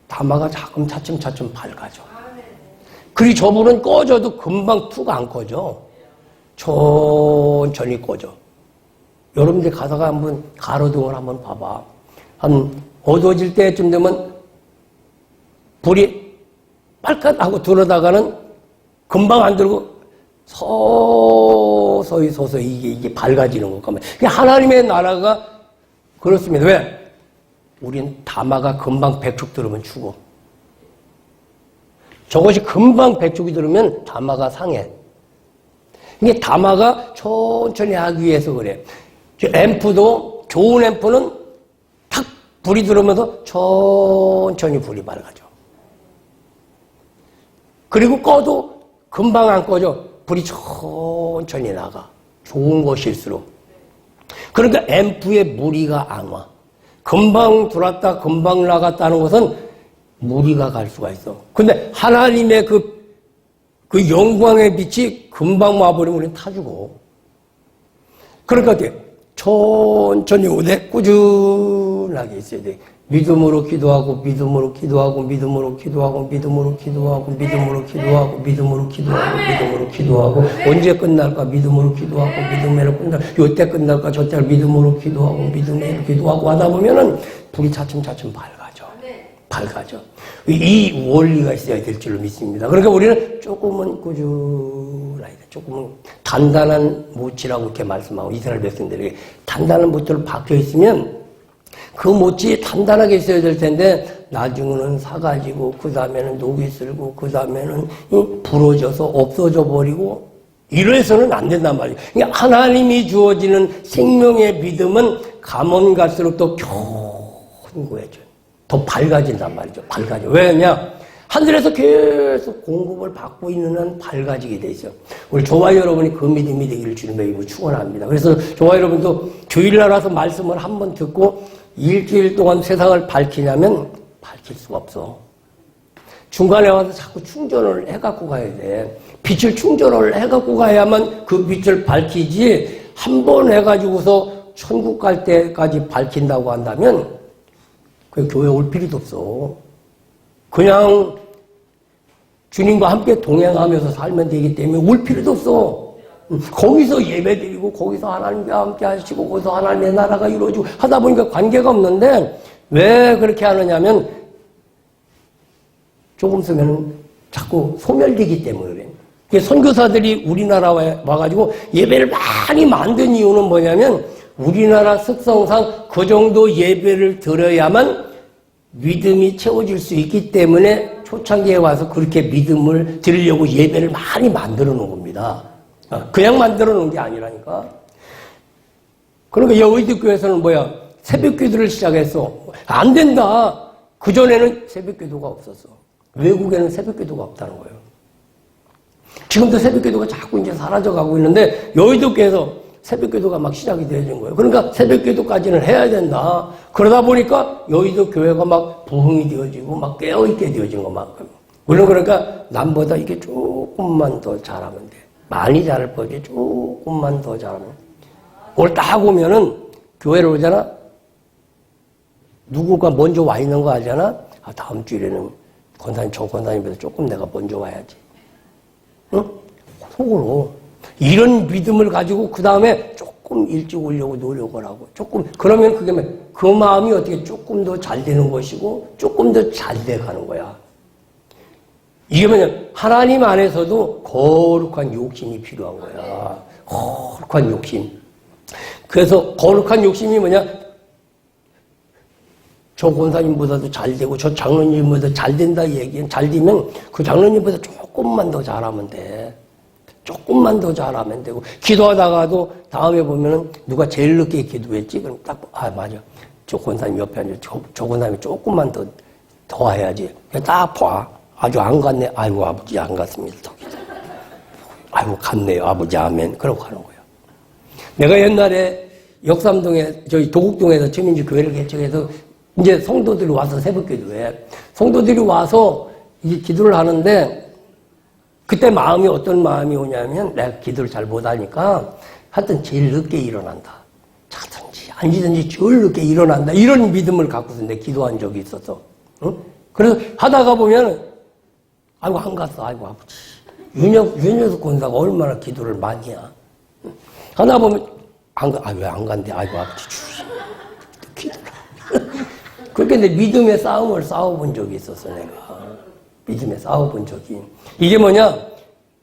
다마가 차츰 밝아져. 그리고 저 불은 꺼져도 금방 툭 안 꺼져. 천천히 꺼져. 여러분들 가다가 한번 가로등을 한번 봐봐. 한 어두워질 때쯤 되면 불이 빨갛하고 들어다가는 금방 안 들고 서서히 이게 밝아지는 것 같아요. 하나님의 나라가 그렇습니다. 왜? 우린 다마가 금방 100촉 들으면 죽어. 저것이 금방 100촉이 들으면 다마가 상해. 이게 다마가 천천히 하기 위해서 그래. 앰프도 좋은 앰프는 탁 불이 들어오면서 천천히 불이 밝아져. 그리고 꺼도 금방 안 꺼져. 불이 천천히 나가. 좋은 것일수록. 그러니까 앰프에 무리가 안 와. 금방 들어왔다 금방 나갔다는 것은 무리가 갈 수가 있어. 근데 하나님의 그 영광의 빛이 금방 와버리면 우리는 타 죽어. 그러니까 어떻게? 천천히 오되 꾸준하게 있어야 돼. 믿음으로 기도하고 믿음으로 기도하고 믿음으로 기도하고 믿음으로 기도하고 믿음으로 기도하고 믿음으로 기도하고 믿음으로 기도하고 언제 끝날까 믿음으로 기도하고 믿음으로 끝날 요때 끝날까 저때 믿음으로 기도하고 믿음으로 기도하고 하다 보면은 불이 차츰 밝아져. 이 원리가 있어야 될 줄로 믿습니다. 그러니까 우리는 조금은 꾸준하게 조금은 단단한 모치라고 이렇게 말씀하고 이스라엘 백성들에게 단단한 모치로 박혀 있으면 그 모치 단단하게 있어야 될 텐데 나중에는 사가지고 그 다음에는 녹이 슬고 그 다음에는 부러져서 없어져 버리고 이래서는 안 된단 말이에요. 그러니까 하나님이 주어지는 생명의 믿음은 가면 갈수록 더 견고해져요. 더 밝아진단 말이죠. 밝아져. 왜냐? 하늘에서 계속 공급을 받고 있는 한 밝아지게 돼 있어요. 우리 저와 여러분이 그 믿음이 되기를 주님의 이름으로 축원합니다. 그래서 저와 여러분도 주일날 와서 말씀을 한번 듣고 일주일 동안 세상을 밝히냐면 밝힐 수가 없어. 중간에 와서 자꾸 충전을 해갖고 가야 돼. 빛을 충전을 해갖고 가야만 그 빛을 밝히지 한 번 해가지고서 천국 갈 때까지 밝힌다고 한다면 그 교회 올 필요도 없어. 그냥 주님과 함께 동행하면서 살면 되기 때문에 올 필요도 없어. 거기서 예배드리고 거기서 하나님과 함께 하시고 거기서 하나님의 나라가 이루어지고 하다 보니까 관계가 없는데 왜 그렇게 하느냐면 조금 쓰면 자꾸 소멸되기 때문에 그래. 선교사들이 우리나라에 와가지고 예배를 많이 만든 이유는 뭐냐면 우리나라 습성상 그 정도 예배를 드려야만 믿음이 채워질 수 있기 때문에 초창기에 와서 그렇게 믿음을 드리려고 예배를 많이 만들어 놓은 겁니다. 그냥 만들어 놓은 게 아니라니까. 그러니까 여의도 교회에서는 뭐야? 새벽 기도를 시작했어. 안 된다. 그전에는 새벽 기도가 없었어. 외국에는 새벽 기도가 없다는 거예요. 지금도 새벽 기도가 자꾸 이제 사라져 가고 있는데 여의도 교회에서 새벽 기도가 막 시작이 되어진 거예요. 그러니까 새벽 기도까지는 해야 된다. 그러다 보니까 여의도 교회가 막 부흥이 되어지고 막 깨어있게 되어진 것만큼. 물론 그러니까 남보다 이게 조금만 더 잘하면 돼. 많이 잘할 거지. 조금만 더 잘하면. 오늘 딱 오면은 교회를 오잖아. 누구가 먼저 와 있는 거 알잖아. 아, 다음 주일에는 정 권사님보다 조금 내가 먼저 와야지. 응? 속으로. 이런 믿음을 가지고 그 다음에 조금 일찍 오려고 노력을 하고 조금 그러면 그게 그 마음이 어떻게 조금 더 잘 되는 것이고 조금 더 잘 돼가는 거야. 이게 뭐냐면 하나님 안에서도 거룩한 욕심이 필요한 거야. 거룩한 욕심. 그래서 거룩한 욕심이 뭐냐? 저 권사님보다도 잘 되고 저 장로님보다 잘 된다 얘기는 잘 되면 그 장로님보다 조금만 더 잘하면 돼. 조금만 더 잘하면 되고 기도하다가도 다음에 보면은 누가 제일 늦게 기도했지? 그럼 딱 맞아. 저 권사님 옆에 앉아. 저 권사님이 조금만 더 해야지. 딱 봐. 아주 안 갔네. 아이고 아버지 안 갔습니다. 아이고 갔네요. 아버지 아멘. 그러고 가는 거예요. 내가 옛날에 역삼동에 저희 도곡동에서 최민주 교회를 개척해서 이제 성도들이 와서 새벽기도해. 성도들이 와서 이제 기도를 하는데 그때 마음이 어떤 마음이 오냐면 내가 기도를 잘 못하니까 하여튼 제일 늦게 일어난다. 자든지 앉든지 제일 늦게 일어난다. 이런 믿음을 갖고서 내가 기도한 적이 있었어. 응? 그래서 하다가 보면 아이고 안 갔어. 아이고 아버지. 윤여숙 권사가 얼마나 기도를 많이 해. 하나 보면 왜 안 간대. 아이고 아버지 주시. 기도를. 그렇게 내 믿음의 싸움을 싸워본 적이 있었어 내가. 믿음에 싸워본 적이. 이게 뭐냐?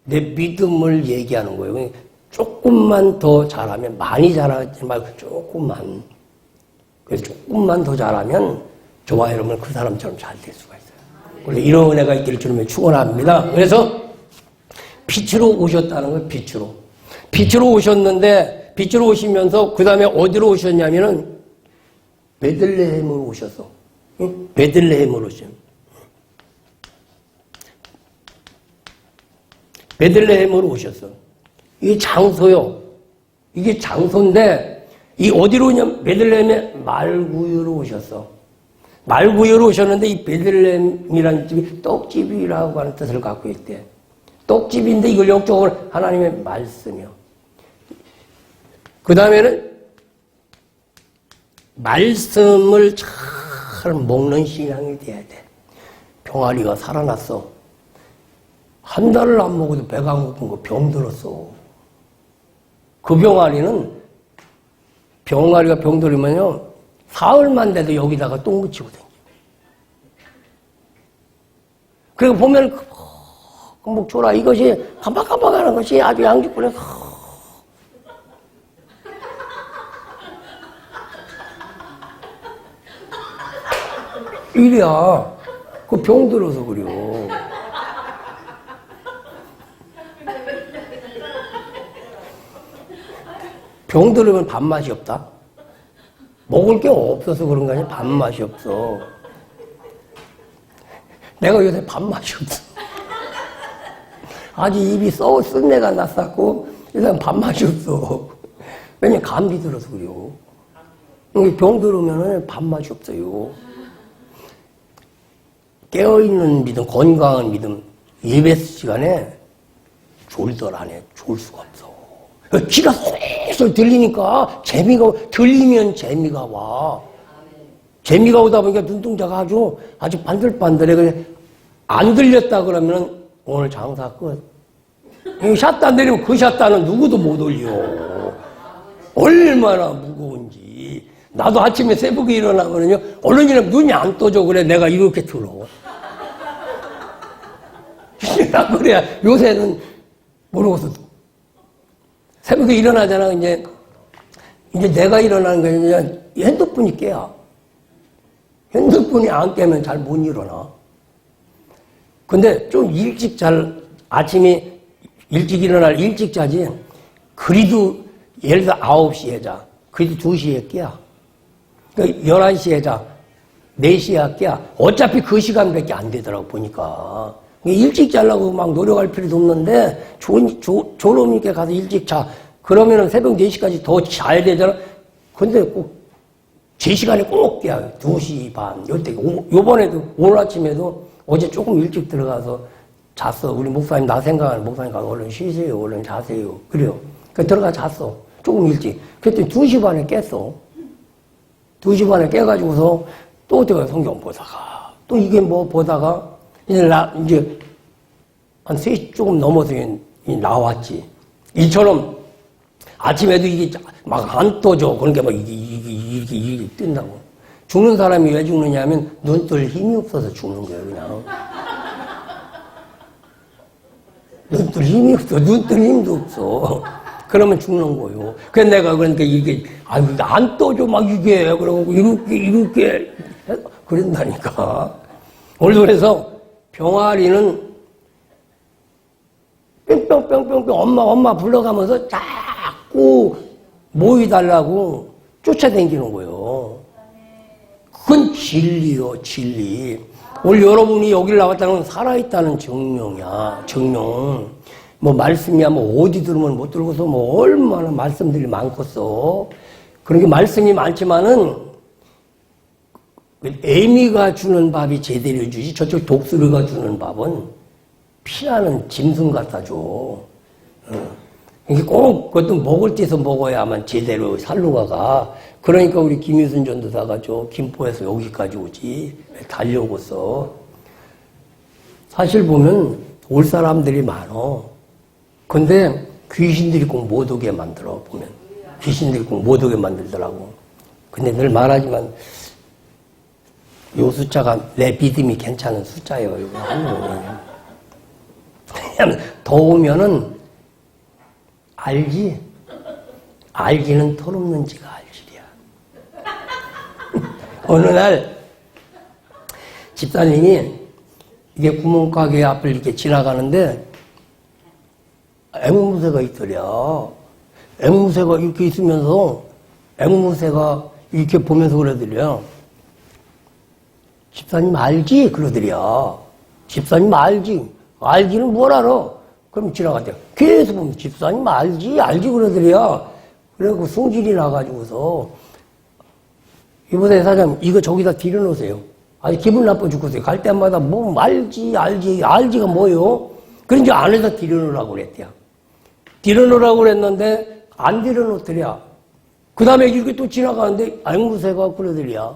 내 믿음을 얘기하는 거예요. 조금만 더 잘하면, 많이 잘하지 말고 조금만. 그래서 조금만 더 잘하면 저와 여러분 그 사람처럼 잘 될 수가 있어요. 그래서 이런 은혜가 있기를 주님의 축원합니다. 그래서 빛으로 오셨다는 거예요. 빛으로. 빛으로 오셨는데 빛으로 오시면서 그 다음에 어디로 오셨냐면은 베들레헴으로 오셨어. 응? 베들레헴으로 오셨어. 베들레헴으로 오셨어. 이게 장소요. 이게 장소인데 이 어디로 오냐면 베들레헴의 말구유로 오셨어. 말구유로 오셨는데 이 베들레헴이라는 집이 떡집이라고 하는 뜻을 갖고 있대. 떡집인데 이걸 영적으로 하나님의 말씀이요. 그 다음에는 말씀을 잘 먹는 신앙이 돼야 돼. 병아리가 살아났어. 한 달을 안 먹어도 배가 안 고픈 거 병들었어. 그 병아리가 병들으면요, 사흘만 돼도 여기다가 똥 묻히고 다녀. 그리고 보면, 그 목초라 이것이 깜빡깜빡하는 것이 아주 양주꾼에 이래야, 그 병들어서 그래요. 병들으면 밥맛이 없다? 먹을 게 없어서 그런 거 아니야? 밥맛이 없어. 내가 요새 밥맛이 없어. 아주 입이 쓴내가 났었고, 일단 밥맛이 없어. 왜냐면 감기 들어서 그래요. 병들으면 밥맛이 없어요. 깨어있는 믿음, 건강한 믿음, 예배 시간에 졸들 안 해. 졸 수가 없어. 귀가 솔솔 들리니까 들리면 재미가 와. 재미가 오다 보니까 눈동자가 아주 반들반들해. 그래. 안 들렸다 그러면 오늘 장사 끝. 샷단 내리면 그 샷단은 누구도 못 올려. 얼마나 무거운지. 나도 아침에 새벽에 일어나거든요. 얼른 일어나면 눈이 안 떠져. 그래. 내가 이렇게 들어. 그래야 요새는 모르고서 새벽에 일어나잖아. 이제 내가 일어나는 게 그냥 핸드폰이 깨야. 핸드폰이 안 깨면 잘 못 일어나. 근데 좀 아침에 일찍 일찍 자지. 그래도 예를 들어 9시에 자. 그래도 2시에 깨야. 그러니까 11시에 자. 4시에 깨야. 어차피 그 시간밖에 안 되더라고, 보니까. 일찍 자려고 막 노력할 필요도 없는데, 졸음있게 가서 일찍 자. 그러면은 새벽 4시까지 더 자야 되잖아. 근데 꼭, 제 시간에 꼭 깨야. 2시 반, 요때. 요번에도, 오늘 아침에도 어제 조금 일찍 들어가서 잤어. 우리 목사님, 나 생각하는 목사님 가서 얼른 쉬세요. 얼른 자세요. 그래요. 그 들어가 잤어. 조금 일찍. 그랬더니 2시 반에 깼어. 2시 반에 깨가지고서 또 내가 성경 보다가, 또 이게 뭐 보다가, 이제 한 3시 조금 넘어서 나왔지. 이처럼 아침에도 이게 막 안 떠져. 그러니까 막 이게 뜬다고. 죽는 사람이 왜 죽느냐면 눈 뜰 힘이 없어서 죽는 거예요, 그냥. 눈 뜰 힘이 없어. 눈 뜰 힘도 없어. 그러면 죽는 거요. 그래서 내가 그러니까 이게, 아유, 안 떠줘, 막 이게. 그러고 이렇게, 그런다니까. 오늘도 그래서 병아리는 뿅뿅뿅뿅뿅 엄마 불러가면서 자꾸 모이달라고 쫓아다니는 거예요. 그건 진리요, 진리. 오늘 여러분이 여기를 나왔다는 건 살아있다는 증명이야, 증명. 뭐 말씀이야, 뭐 어디 들으면 못 들고서 뭐 얼마나 말씀들이 많겠어. 그런 게 말씀이 많지만은 애미가 주는 밥이 제대로 주지 저쪽 독수리가 주는 밥은 피나는 짐승 갖다 줘. 이게 꼭 그것도 먹을 때서 먹어야만 제대로 살로가 가. 그러니까 우리 김유순 전도사가 저 김포에서 여기까지 오지 달려오고서 사실 보면 올 사람들이 많어. 근데 귀신들이 꼭 못 오게 만들어 보면 귀신들이 꼭 못 오게 만들더라고. 근데 늘 말하지만 요 숫자가 내 믿음이 괜찮은 숫자예요. 이거 하는 왜냐면 더 오면은 알지? 알기는 털없는 지가 알지야. 어느 날 집사님이 이게 구멍가게 앞을 이렇게 지나가는데 앵무새가 있더랴. 앵무새가 이렇게 있으면서 앵무새가 이렇게 보면서 그러더랴. 집사님 알지? 그러더랴. 집사님 알지? 알기는 뭘 알아? 그럼 지나갔대요. 계속 보면 집사님 알지? 그러더랴. 그래갖고 승질이 나가지고서 이보다 사장님 이거 저기다 들여놓으세요. 아주 기분 나빠 죽겠어요. 갈 때마다 뭐 알지가 뭐요? 그런지 안에다 들여놓으라고 그랬대요. 들여놓으라고 그랬는데 안 들여놓더랴. 그 다음에 이렇게 또 지나가는데 앵무새가 그러더랴.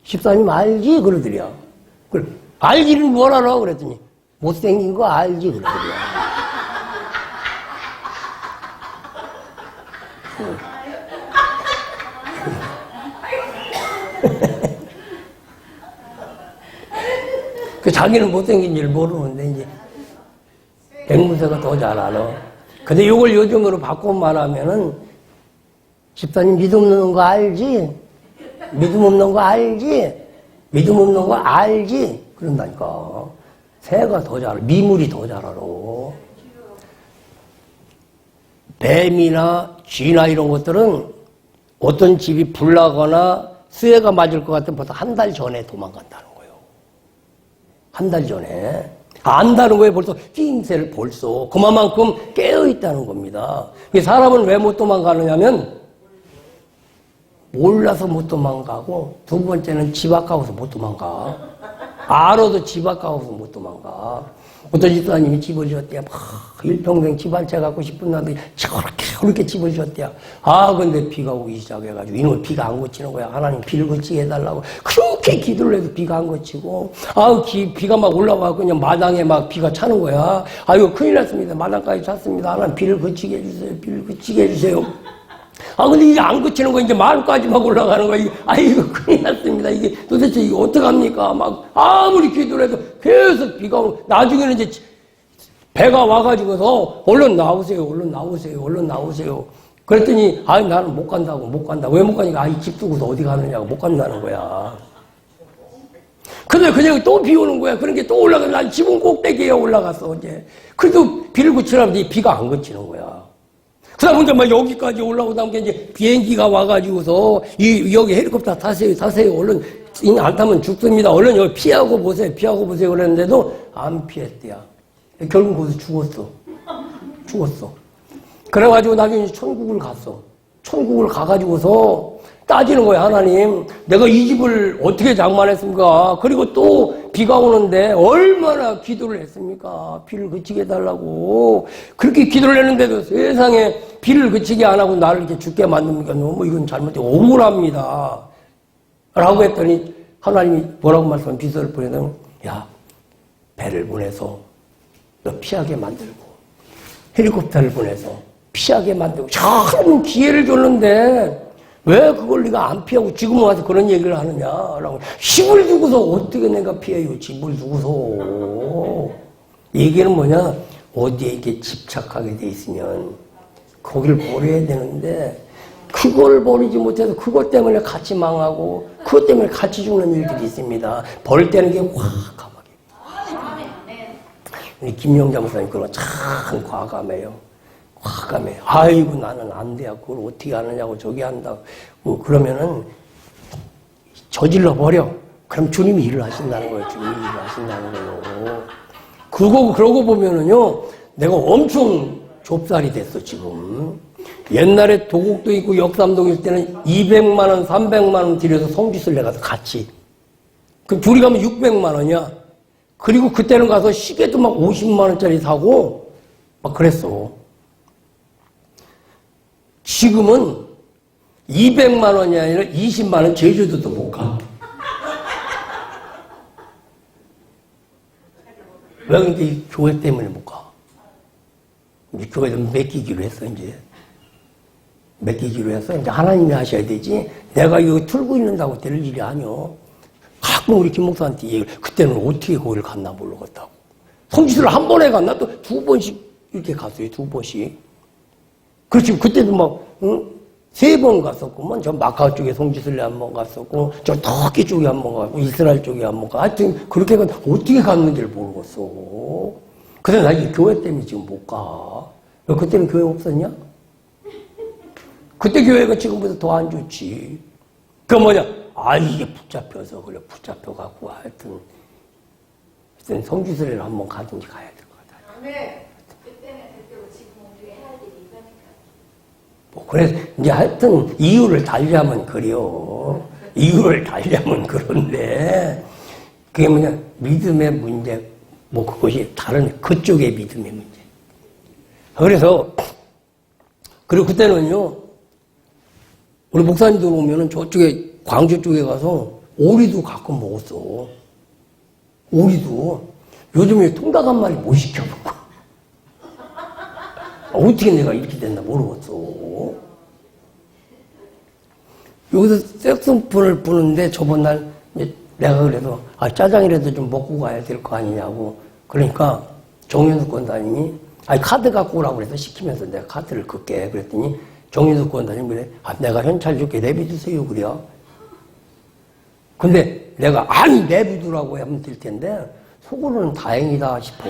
집사님 알지? 그러더랴. 그래, 알지는 뭘 알아? 그랬더니 못생긴 거 알지? 그러더랴. 그 자기는 못생긴 줄 모르는데 이제 앵무새가 더 잘 알아. 근데 이걸 요즘으로 바꿔 말하면은 집사님 믿음 없는 거 알지? 믿음 없는 거 알지? 믿음 없는 거 알지? 그런다니까. 새가 더 잘 알아. 미물이 더 잘 알아. 뱀이나 쥐나 이런 것들은 어떤 집이 불나거나 수해가 맞을 것 같으면 벌써 한 달 전에 도망간다는 거예요. 한 달 전에. 안다는 거예요. 벌써 끼임새를 벌써. 그만큼 깨어있다는 겁니다. 사람은 왜 못 도망가느냐면 몰라서 못 도망가고 두 번째는 집 아까워서 못 도망가. 알아도 집 아까워서 못 도망가. 어떤 집사님이 집을 지었대요. 일평생 집 한 채 갖고 싶은 날에 저렇게 집을 지었대요. 근데 비가 오기 시작해가지고 이놈의 비가 안 그치는 거야. 하나님 비를 그치게 해달라고 그렇게 기도를 해도 비가 안 그치고 비가 막 올라가고 그냥 마당에 막 비가 차는 거야. 이거 큰일 났습니다. 마당까지 찼습니다. 하나님 비를 그치게 해주세요. 비를 그치게 해주세요. 근데 이게 안 그치는 거, 이제 마루까지 막 올라가는 거야. 이거 큰일 났습니다. 이게 도대체 이거 어떡합니까? 아무리 기도를 해도 계속 비가 오고, 나중에는 이제 배가 와가지고서, 얼른 나오세요. 그랬더니, 나는 못 간다. 왜 못 가니까, 이 집 두고서 어디 가느냐고 못 간다는 거야. 근데 그냥 또 비 오는 거야. 그런 게 또 올라가. 난 지붕 꼭대기에 올라갔어, 이제. 그래도 비를 그치라면 비가 안 그치는 거야. 그러다 보니까 막 여기까지 올라오다 보니까 이제 비행기가 와가지고서 여기 헬리콥터 타세요. 얼른 안 타면 죽습니다. 얼른 여기 피하고 보세요. 그랬는데도 안 피했대요. 결국 거기서 죽었어. 그래가지고 나중에 천국을 갔어. 천국을 가가지고서 따지는 거야. 하나님, 내가 이 집을 어떻게 장만했습니까? 그리고 또 비가 오는데 얼마나 기도를 했습니까? 비를 그치게 해달라고. 그렇게 기도를 했는데도 세상에 비를 그치게 안 하고 나를 이렇게 죽게 만듭니까? 너무 이건 잘못돼. 억울합니다. 라고 했더니 하나님이 뭐라고 말씀하면 비서를 보내면 배를 보내서 너 피하게 만들고 헬리콥터를 보내서 피하게 만들고 참 기회를 줬는데 왜 그걸 네가 안 피하고 지금 와서 그런 얘기를 하느냐라고. 집을 두고서 어떻게 내가 피해요? 집을 두고서. 얘기는 뭐냐? 어디에 이렇게 집착하게 돼 있으면 거기를 버려야 되는데 그걸 버리지 못해서 그것 때문에 같이 망하고 그것 때문에 같이 죽는 일들이 있습니다. 버릴 때는 게 과감하게. 우리 김영자 목사님 그런 참 과감해요. 과감해. 아이고 나는 안 돼. 그걸 어떻게 하느냐고 저기 한다고. 그러면은 저질러 버려. 그럼 주님이 일을 하신다는 거예요. 주님이 일을 하신다는 거예요. 그러고 보면은요, 내가 엄청 좁쌀이 됐어, 지금. 옛날에 도곡도 있고 역삼동 있을 때는 200만 원, 300만 원 들여서 성지순례 가서 같이. 그럼 둘이 가면 600만 원이야. 그리고 그때는 가서 시계도 막 50만 원짜리 사고, 막 그랬어. 지금은 200만 원이 아니라 20만 원 제주도도 못 가. 왜 근데 이 교회 때문에 못 가? 이제 교회도 맡기기로 했어, 이제. 맡기기로 해서 이제 하나님이 하셔야 되지. 내가 이거 틀고 있는다고 될 일이 아니오. 가끔 우리 김 목사한테 얘기를, 그때는 어떻게 거기를 갔나 모르겠다고. 성지순례를 한 번에 갔나? 또 두 번씩 이렇게 갔어요, 두 번씩. 그렇지, 그때도 막, 응? 3번 갔었구만. 저 마카오 쪽에 성지순례 한 번 갔었고, 저 터키 쪽에 한 번 갔고, 이스라엘 쪽에 한 번 갔고, 하여튼, 그렇게 어떻게 갔는지를 모르겠어. 그래서 나 이 교회 때문에 지금 못 가. 왜 그때는 교회 없었냐? 그때 교회가 지금보다 더 안 좋지. 그 뭐냐? 이게 붙잡혀서, 그래, 붙잡혀갖고, 하여튼 성지순례를 한 번 가든지 가야 될 것 같아.
네. 그때는 그때고 지금 우리가 해야 될 일이니까.
그래서 이제 하여튼 이유를 달리하면 그래요. 이유를 달리하면 그런데 그게 뭐냐? 믿음의 문제, 그것이 다른 그쪽의 믿음의 문제. 그래서 그리고 그때는요, 우리 목사님들 오면은 저쪽에 광주 쪽에 가서 오리도 가끔 먹었어. 오리도 요즘에 통닭 한 마리 못 시켜 먹고. 어떻게 내가 이렇게 됐나 모르겠어. 여기서 색소폰을 부는데 저번 날 내가 그래서 짜장이라도 좀 먹고 가야 될 거 아니냐고. 그러니까 정윤숙 권사님이 카드 갖고 오라고 그래서 시키면서 내가 카드를 긋게 그랬더니 정윤숙 권사님이 그래. 내가 현찰 줄게 내비두세요 그래. 근데 내가 내비두라고 하면 될 텐데 속으로는 다행이다 싶어.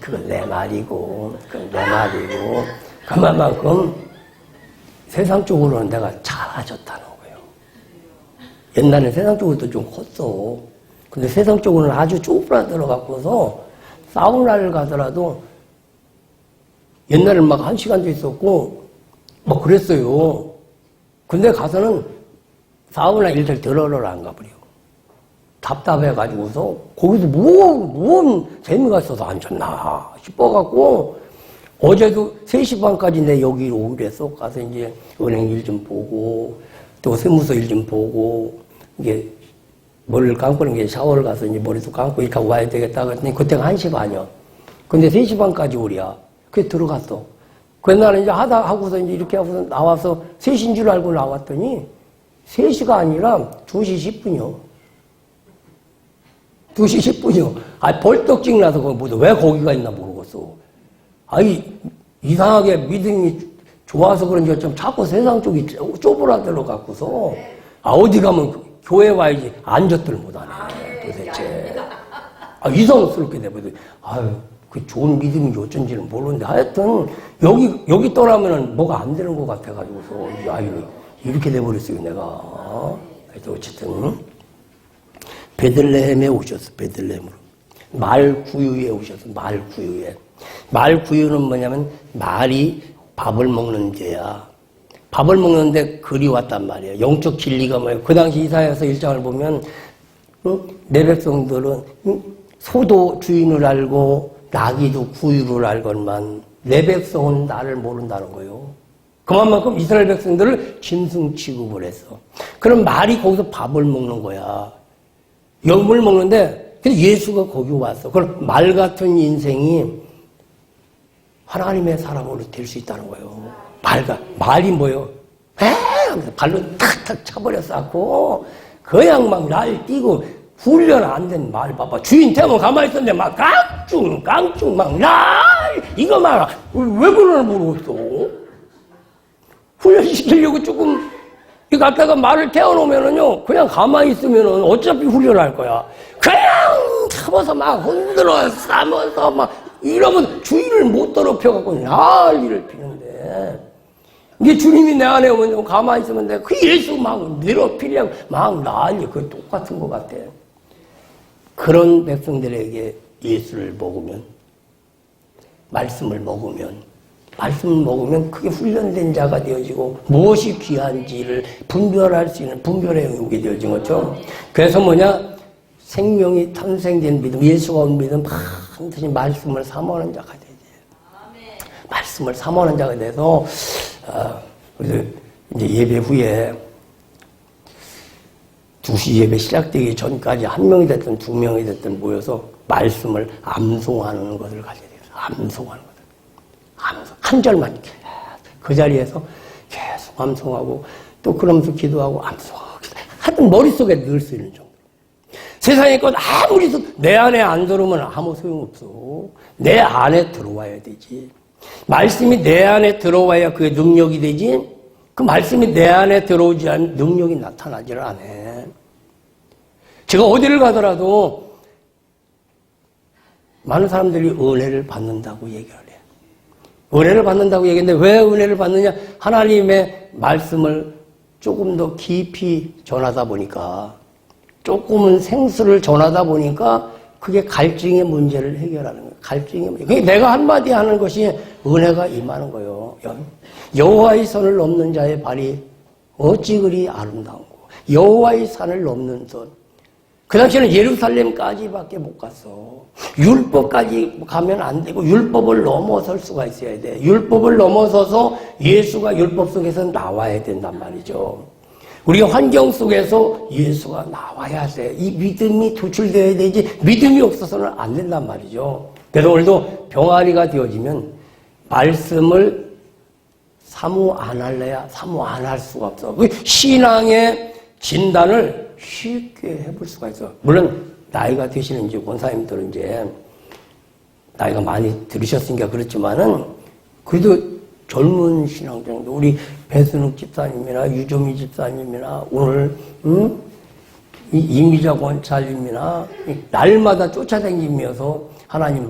그건 내 말이고, 그만큼 세상적으로는 내가 잘해줬다는 거예요. 옛날에 세상적으로도 좀 컸어. 근데 세상적으로는 아주 쪼그라들어갖고서 사우나를 가더라도 옛날에는 막 1시간도 있었고, 막 그랬어요. 근데 가서는 사우나 일절 들어를 안 가버려. 답답해가지고서 거기서 뭔 재미가 있어서 앉았나 싶어갖고 어제도 3시 반까지 내 여기 오기로 했어. 가서 이제 은행 일 좀 보고 또 세무서 일 좀 보고 이게 머리를 감고 이게 샤워를 가서 이제 머리도 감고 이렇게 하고 와야 되겠다 그랬더니 그때가 1시 반이야. 근데 3시 반까지 오랴. 그래 들어갔어. 그날 이제 하고서 이제 이렇게 하고서 나와서 3시인 줄 알고 나왔더니 3시가 아니라 2시 10분이요. 2시 10분이요. 벌떡 찍나서 왜 거기가 있나 모르겠어. 이상하게 믿음이 좋아서 그런지 좀 자꾸 세상 쪽이 쪼그라들어 갖고서, 어디 가면 교회 와야지 앉았들 못하네, 도대체. 이상스럽게 돼버려. 그 좋은 믿음이 어쩐지는 모르는데, 하여튼, 여기 떠나면은 뭐가 안 되는 것 같아가지고서, 이렇게 돼버렸어요, 내가. 하여튼, 어쨌든. 베들레헴에 오셨어, 베들레헴으로. 말구유에 오셨어, 말구유에. 말구유는 뭐냐면, 말이 밥을 먹는 데야. 밥을 먹는데 글이 왔단 말이에요. 영적 진리가 뭐예요? 그 당시 이사야서 1장을 보면, 내 백성들은 소도 주인을 알고, 나귀도 구유를 알건만, 내 백성은 나를 모른다는 거예요. 그만큼 이스라엘 백성들을 짐승 취급을 했어. 그럼 말이 거기서 밥을 먹는 거야. 염을 먹는데, 근데 예수가 거기 왔어. 그럼 말 같은 인생이 하나님의 사람으로 될 수 있다는 거예요. 말이 뭐예요? 하면서 발로 탁탁 차버려 쌓고, 그냥 막 날뛰고 훈련 안 된 말 봐봐. 주인 태우면 가만히 있었는데 막 깡충 막 이거 막 왜 그러나 모르겠어. 훈련시키려고 조금 이 갖다가 말을 태워놓으면은요, 그냥 가만히 있으면은 어차피 훈련할 거야. 그냥 잡아서 막 흔들어 싸면서 막 이러면 주인을 못 더럽혀갖고 난리를 피는데, 이게 주님이 내 안에 오면 가만히 있으면 돼. 그 예수 막 더럽히려고 막 난리, 그게 똑같은 것 같아. 그런 백성들에게 예수를 먹으면, 말씀을 먹으면 그게 훈련된 자가 되어지고 무엇이 귀한지를 분별할 수 있는 분별의 영역이 되어진 거죠. 그래서 생명이 탄생된 믿음, 예수가 온 믿음, 반드시 말씀을 사모하는 자가 되야 돼요. 말씀을 사모하는 자가 돼서, 이제 예배 후에 2시 예배 시작되기 전까지 1명이 됐든 2명이 됐든 모여서 말씀을 암송하는 것을 가져야 돼요. 암송하는 것. 한 절만 계속 그 자리에서 계속 암송하고 또 그러면서 기도하고 암송하고 하여튼 머릿속에 넣을 수 있는 정도. 세상의 것 아무리 내 안에 안 들어오면 아무 소용없어. 내 안에 들어와야 되지. 말씀이 내 안에 들어와야 그게 능력이 되지. 그 말씀이 내 안에 들어오지 않으면 능력이 나타나지를 않아. 제가 어디를 가더라도 많은 사람들이 은혜를 받는다고 얘기를 해요. 은혜를 받는다고 얘기했는데 왜 은혜를 받느냐? 하나님의 말씀을 조금 더 깊이 전하다 보니까, 조금은 생수를 전하다 보니까 그게 갈증의 문제를 해결하는 거예요. 갈증의 문제. 그게 내가 한마디 하는 것이 은혜가 임하는 거예요. 여호와의 선을 넘는 자의 발이 어찌 그리 아름다운고. 여호와의 산을 넘는 선. 그 당시에는 예루살렘까지밖에 못 갔어. 율법까지 가면 안 되고 율법을 넘어설 수가 있어야 돼. 율법을 넘어서서 예수가 율법 속에서 나와야 된단 말이죠. 우리가 환경 속에서 예수가 나와야 돼. 이 믿음이 도출되어야 되지, 믿음이 없어서는 안 된단 말이죠. 그래서 오늘도 병아리가 되어지면 말씀을 사모 안 할래야 사모 안 할 수가 없어. 신앙의 진단을 쉽게 해볼 수가 있어. 물론 나이가 되시는 이제 권사님들은 이제 나이가 많이 들으셨으니까 그렇지만은 그래도 젊은 신앙자들, 우리 배순욱 집사님이나 유조미 집사님이나 오늘 이미자 권찰님이나 날마다 쫓아다니면서 하나님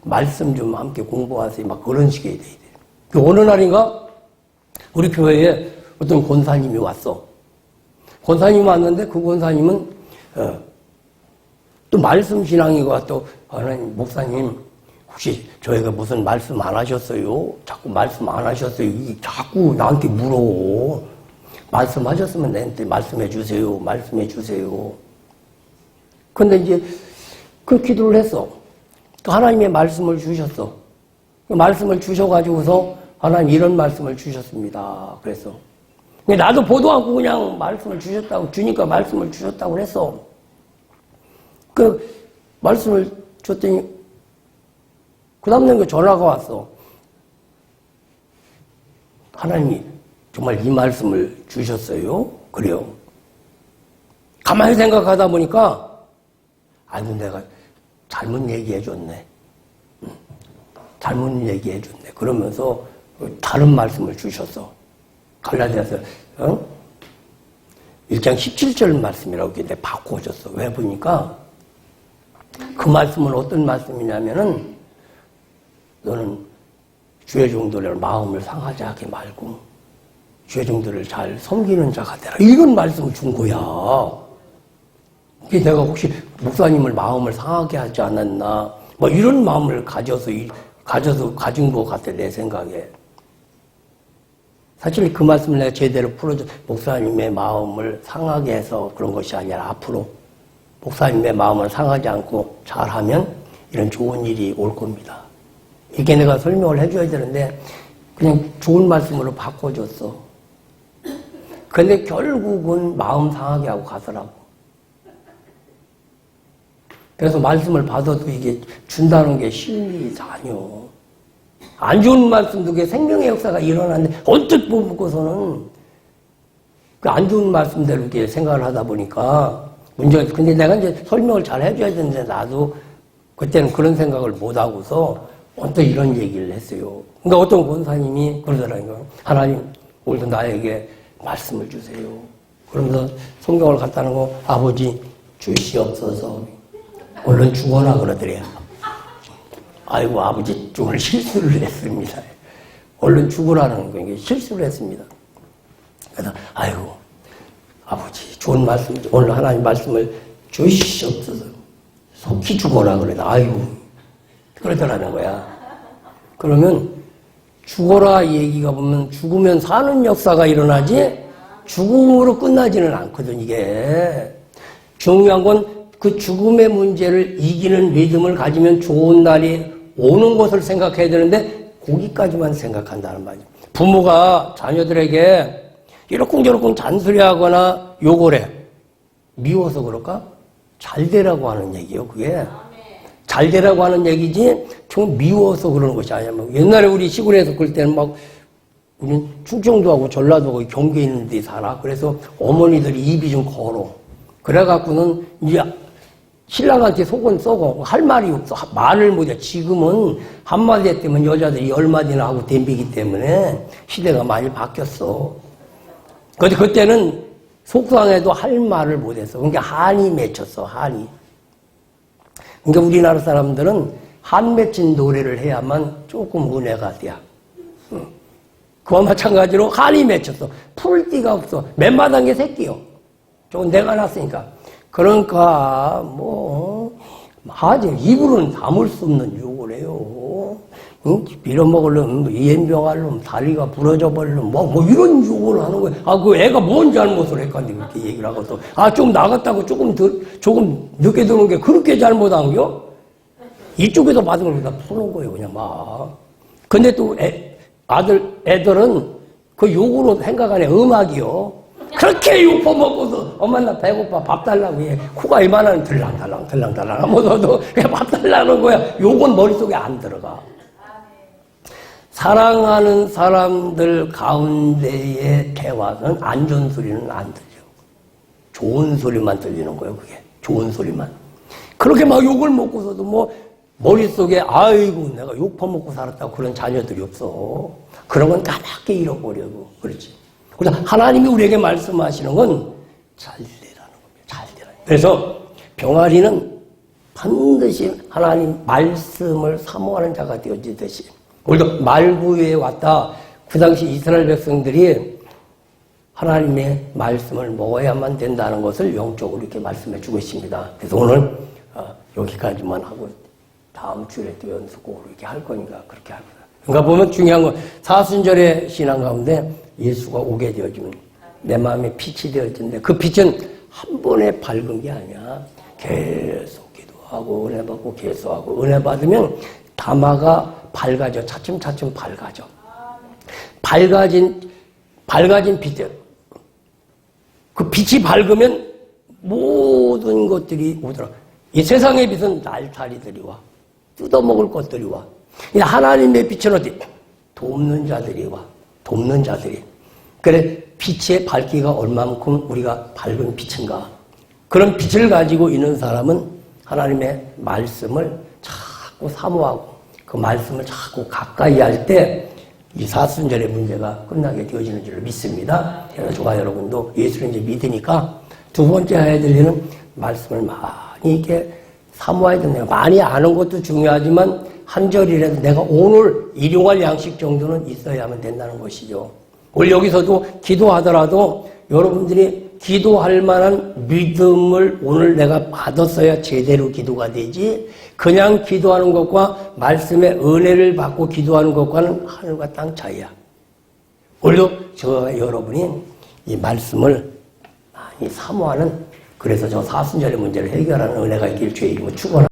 말씀 좀 함께 공부하세요. 막 그런 식의 돼야 돼요. 어느 날인가 우리 교회에 어떤 권사님이 왔어. 권사님이 왔는데 그 권사님은 또 말씀 신앙이고 또 하나님 목사님 혹시 저희가 무슨 말씀 안 하셨어요? 자꾸 말씀 안 하셨어요? 자꾸 나한테 물어. 말씀하셨으면 나한테 말씀해 주세요. 말씀해 주세요. 근데 이제 그 기도를 했어. 또 하나님의 말씀을 주셨어. 그 말씀을 주셔가지고서 하나님 이런 말씀을 주셨습니다. 그래서 나도 보도 않고 그냥 말씀을 주셨다고, 주니까 말씀을 주셨다고 그랬어. 그 말씀을 줬더니 그 다음날 그 전화가 왔어. 하나님이 정말 이 말씀을 주셨어요? 그래요. 가만히 생각하다 보니까 아이고 내가 잘못 얘기해줬네. 잘못 얘기해줬네. 그러면서 다른 말씀을 주셨어. 갈라디아서 1장 17절 말씀이라고 이렇게 바꿔줬어. 왜 보니까 그 말씀은 어떤 말씀이냐면은 너는 주의 종들의 마음을 상하지 하게 말고 주의 종들을 잘 섬기는 자가 되라. 이런 말씀을 준 거야. 내가 혹시 목사님을 마음을 상하게 하지 않았나 뭐 이런 마음을 가진 것 같아 내 생각에. 사실 그 말씀을 내가 제대로 풀어줘. 목사님의 마음을 상하게 해서 그런 것이 아니라 앞으로 목사님의 마음을 상하지 않고 잘하면 이런 좋은 일이 올 겁니다. 이렇게 내가 설명을 해줘야 되는데 그냥 좋은 말씀으로 바꿔줬어. 근데 결국은 마음 상하게 하고 가더라고. 그래서 말씀을 받아도 이게 준다는 게 쉬운 일이 아니오. 안 좋은 말씀도 그게 생명의 역사가 일어났는데 언뜻 보고서는 그 안 좋은 말씀대로 이렇게 생각을 하다 보니까 문제가, 근데 내가 이제 설명을 잘 해줘야 되는데 나도 그때는 그런 생각을 못 하고서 또 이런 얘기를 했어요. 그러니까 어떤 권사님이 그러더라고요. 하나님, 오늘도 나에게 말씀을 주세요. 그러면서 성경을 갖다 놓고 아버지 주시옵소서. 얼른 죽어라 그러더래요. 아이고 아버지 오늘 실수를 했습니다. 얼른 죽으라는 거, 실수를 했습니다. 그래서 아이고 아버지 좋은 말씀, 오늘 하나님 말씀을 주시옵소서. 속히 죽어라 그래도 아이고 그러더라는 거야. 그러면 죽어라 얘기가 보면 죽으면 사는 역사가 일어나지 죽음으로 끝나지는 않거든. 이게 중요한 건 그 죽음의 문제를 이기는 믿음을 가지면 좋은 날이 오는 것을 생각해야 되는데 거기까지만 생각한다는 말이죠. 부모가 자녀들에게 이러쿵저러쿵 잔소리하거나 욕을 해. 미워서 그럴까? 잘 되라고 하는 얘기예요, 그게. 잘 되라고 하는 얘기지, 좀 미워서 그러는 것이 아니야. 옛날에 우리 시골에서 그럴 때는 막, 우린 충청도 하고 전라도 하고 경계에 있는 데 살아. 그래서 어머니들이 입이 좀 걸어. 그래갖고는 이제 신랑한테 속은 썩어. 할 말이 없어. 말을 못해. 지금은 한마디 했다면 여자들이 10마디나 하고 덤비기 때문에 시대가 많이 바뀌었어. 근데 그때는 속상해도 할 말을 못했어. 그러니까 한이 맺혔어, 한이. 그러니까 우리나라 사람들은 한 맺힌 노래를 해야만 조금 은혜가 돼. 그와 마찬가지로 한이 맺혔어. 풀 데가 없어. 맨마당 게 새끼요. 저건 내가 났으니까. 그러니까 아직 입으로는 담을 수 없는 욕을 해요. 빌어먹을 놈, 이연병할 놈, 다리가 부러져 버릴 놈, 이런 욕을 하는 거예요. 그 애가 뭔 잘못을 했건데 그렇게 얘기를 하고 또, 좀 나갔다고 조금 늦게 들어온 게 그렇게 잘못한 겨? 이쪽에서 받은 걸 다 푸는 거예요, 그냥 막. 근데 또 애들은 그 욕으로 생각 안 해, 음악이요. 그렇게 욕 퍼먹고서 엄마 나 배고파 밥 달라고 해. 코가 이만한 들랑달랑 하면서도 그냥 밥 달라는 거야. 욕은 머릿속에 안 들어가. 사랑하는 사람들 가운데의 대화는 안 좋은 소리는 안 들려. 좋은 소리만 들리는 거예요, 그게. 좋은 소리만. 그렇게 막 욕을 먹고서도 머릿속에 아이고 내가 욕 퍼먹고 살았다고 그런 자녀들이 없어. 그런 건 까맣게 잃어버려고. 그렇지. 그래서 하나님이 우리에게 말씀하시는 건 잘 되라는 겁니다. 잘 되라. 그래서 병아리는 반드시 하나님 말씀을 사모하는 자가 되어지듯이 우리도 말구유에 왔다. 그 당시 이스라엘 백성들이 하나님의 말씀을 먹어야만 된다는 것을 영적으로 이렇게 말씀해 주고 있습니다. 그래서 오늘 여기까지만 하고 다음 주에 또 연속곡으로 이렇게 할 거니까 그렇게 합니다. 그러니까 보면 중요한 건 사순절의 신앙 가운데 예수가 오게 되어지면 내 마음에 빛이 되어지는데 그 빛은 한 번에 밝은 게 아니야. 계속 기도하고 은혜 받고 계속하고 은혜 받으면 담화가 밝아져. 차츰차츰 밝아져. 밝아진 빛. 그 빛이 밝으면 모든 것들이 오더라. 이 세상의 빛은 날타리들이 와. 뜯어먹을 것들이 와. 하나님의 빛은 어디? 돕는 자들이 와. 돕는 자들이. 그래, 빛의 밝기가 얼마만큼 우리가 밝은 빛인가. 그런 빛을 가지고 있는 사람은 하나님의 말씀을 자꾸 사모하고 그 말씀을 자꾸 가까이 할 때 이 사순절의 문제가 끝나게 되어지는 줄 믿습니다. 그래서 저와 여러분도 예수를 이제 믿으니까 두 번째 해야 될 일은 말씀을 많이 이렇게 사모해야 된다. 많이 아는 것도 중요하지만 한 절이라도 내가 오늘 일용할 양식 정도는 있어야만 된다는 것이죠. 오늘 여기서도 기도하더라도 여러분들이 기도할 만한 믿음을 오늘 내가 받았어야 제대로 기도가 되지, 그냥 기도하는 것과 말씀의 은혜를 받고 기도하는 것과는 하늘과 땅 차이야. 오늘도 저와 여러분이 이 말씀을 많이 사모하는, 그래서 저 사순절의 문제를 해결하는 은혜가 있길 주의 이름으로 축원합니다.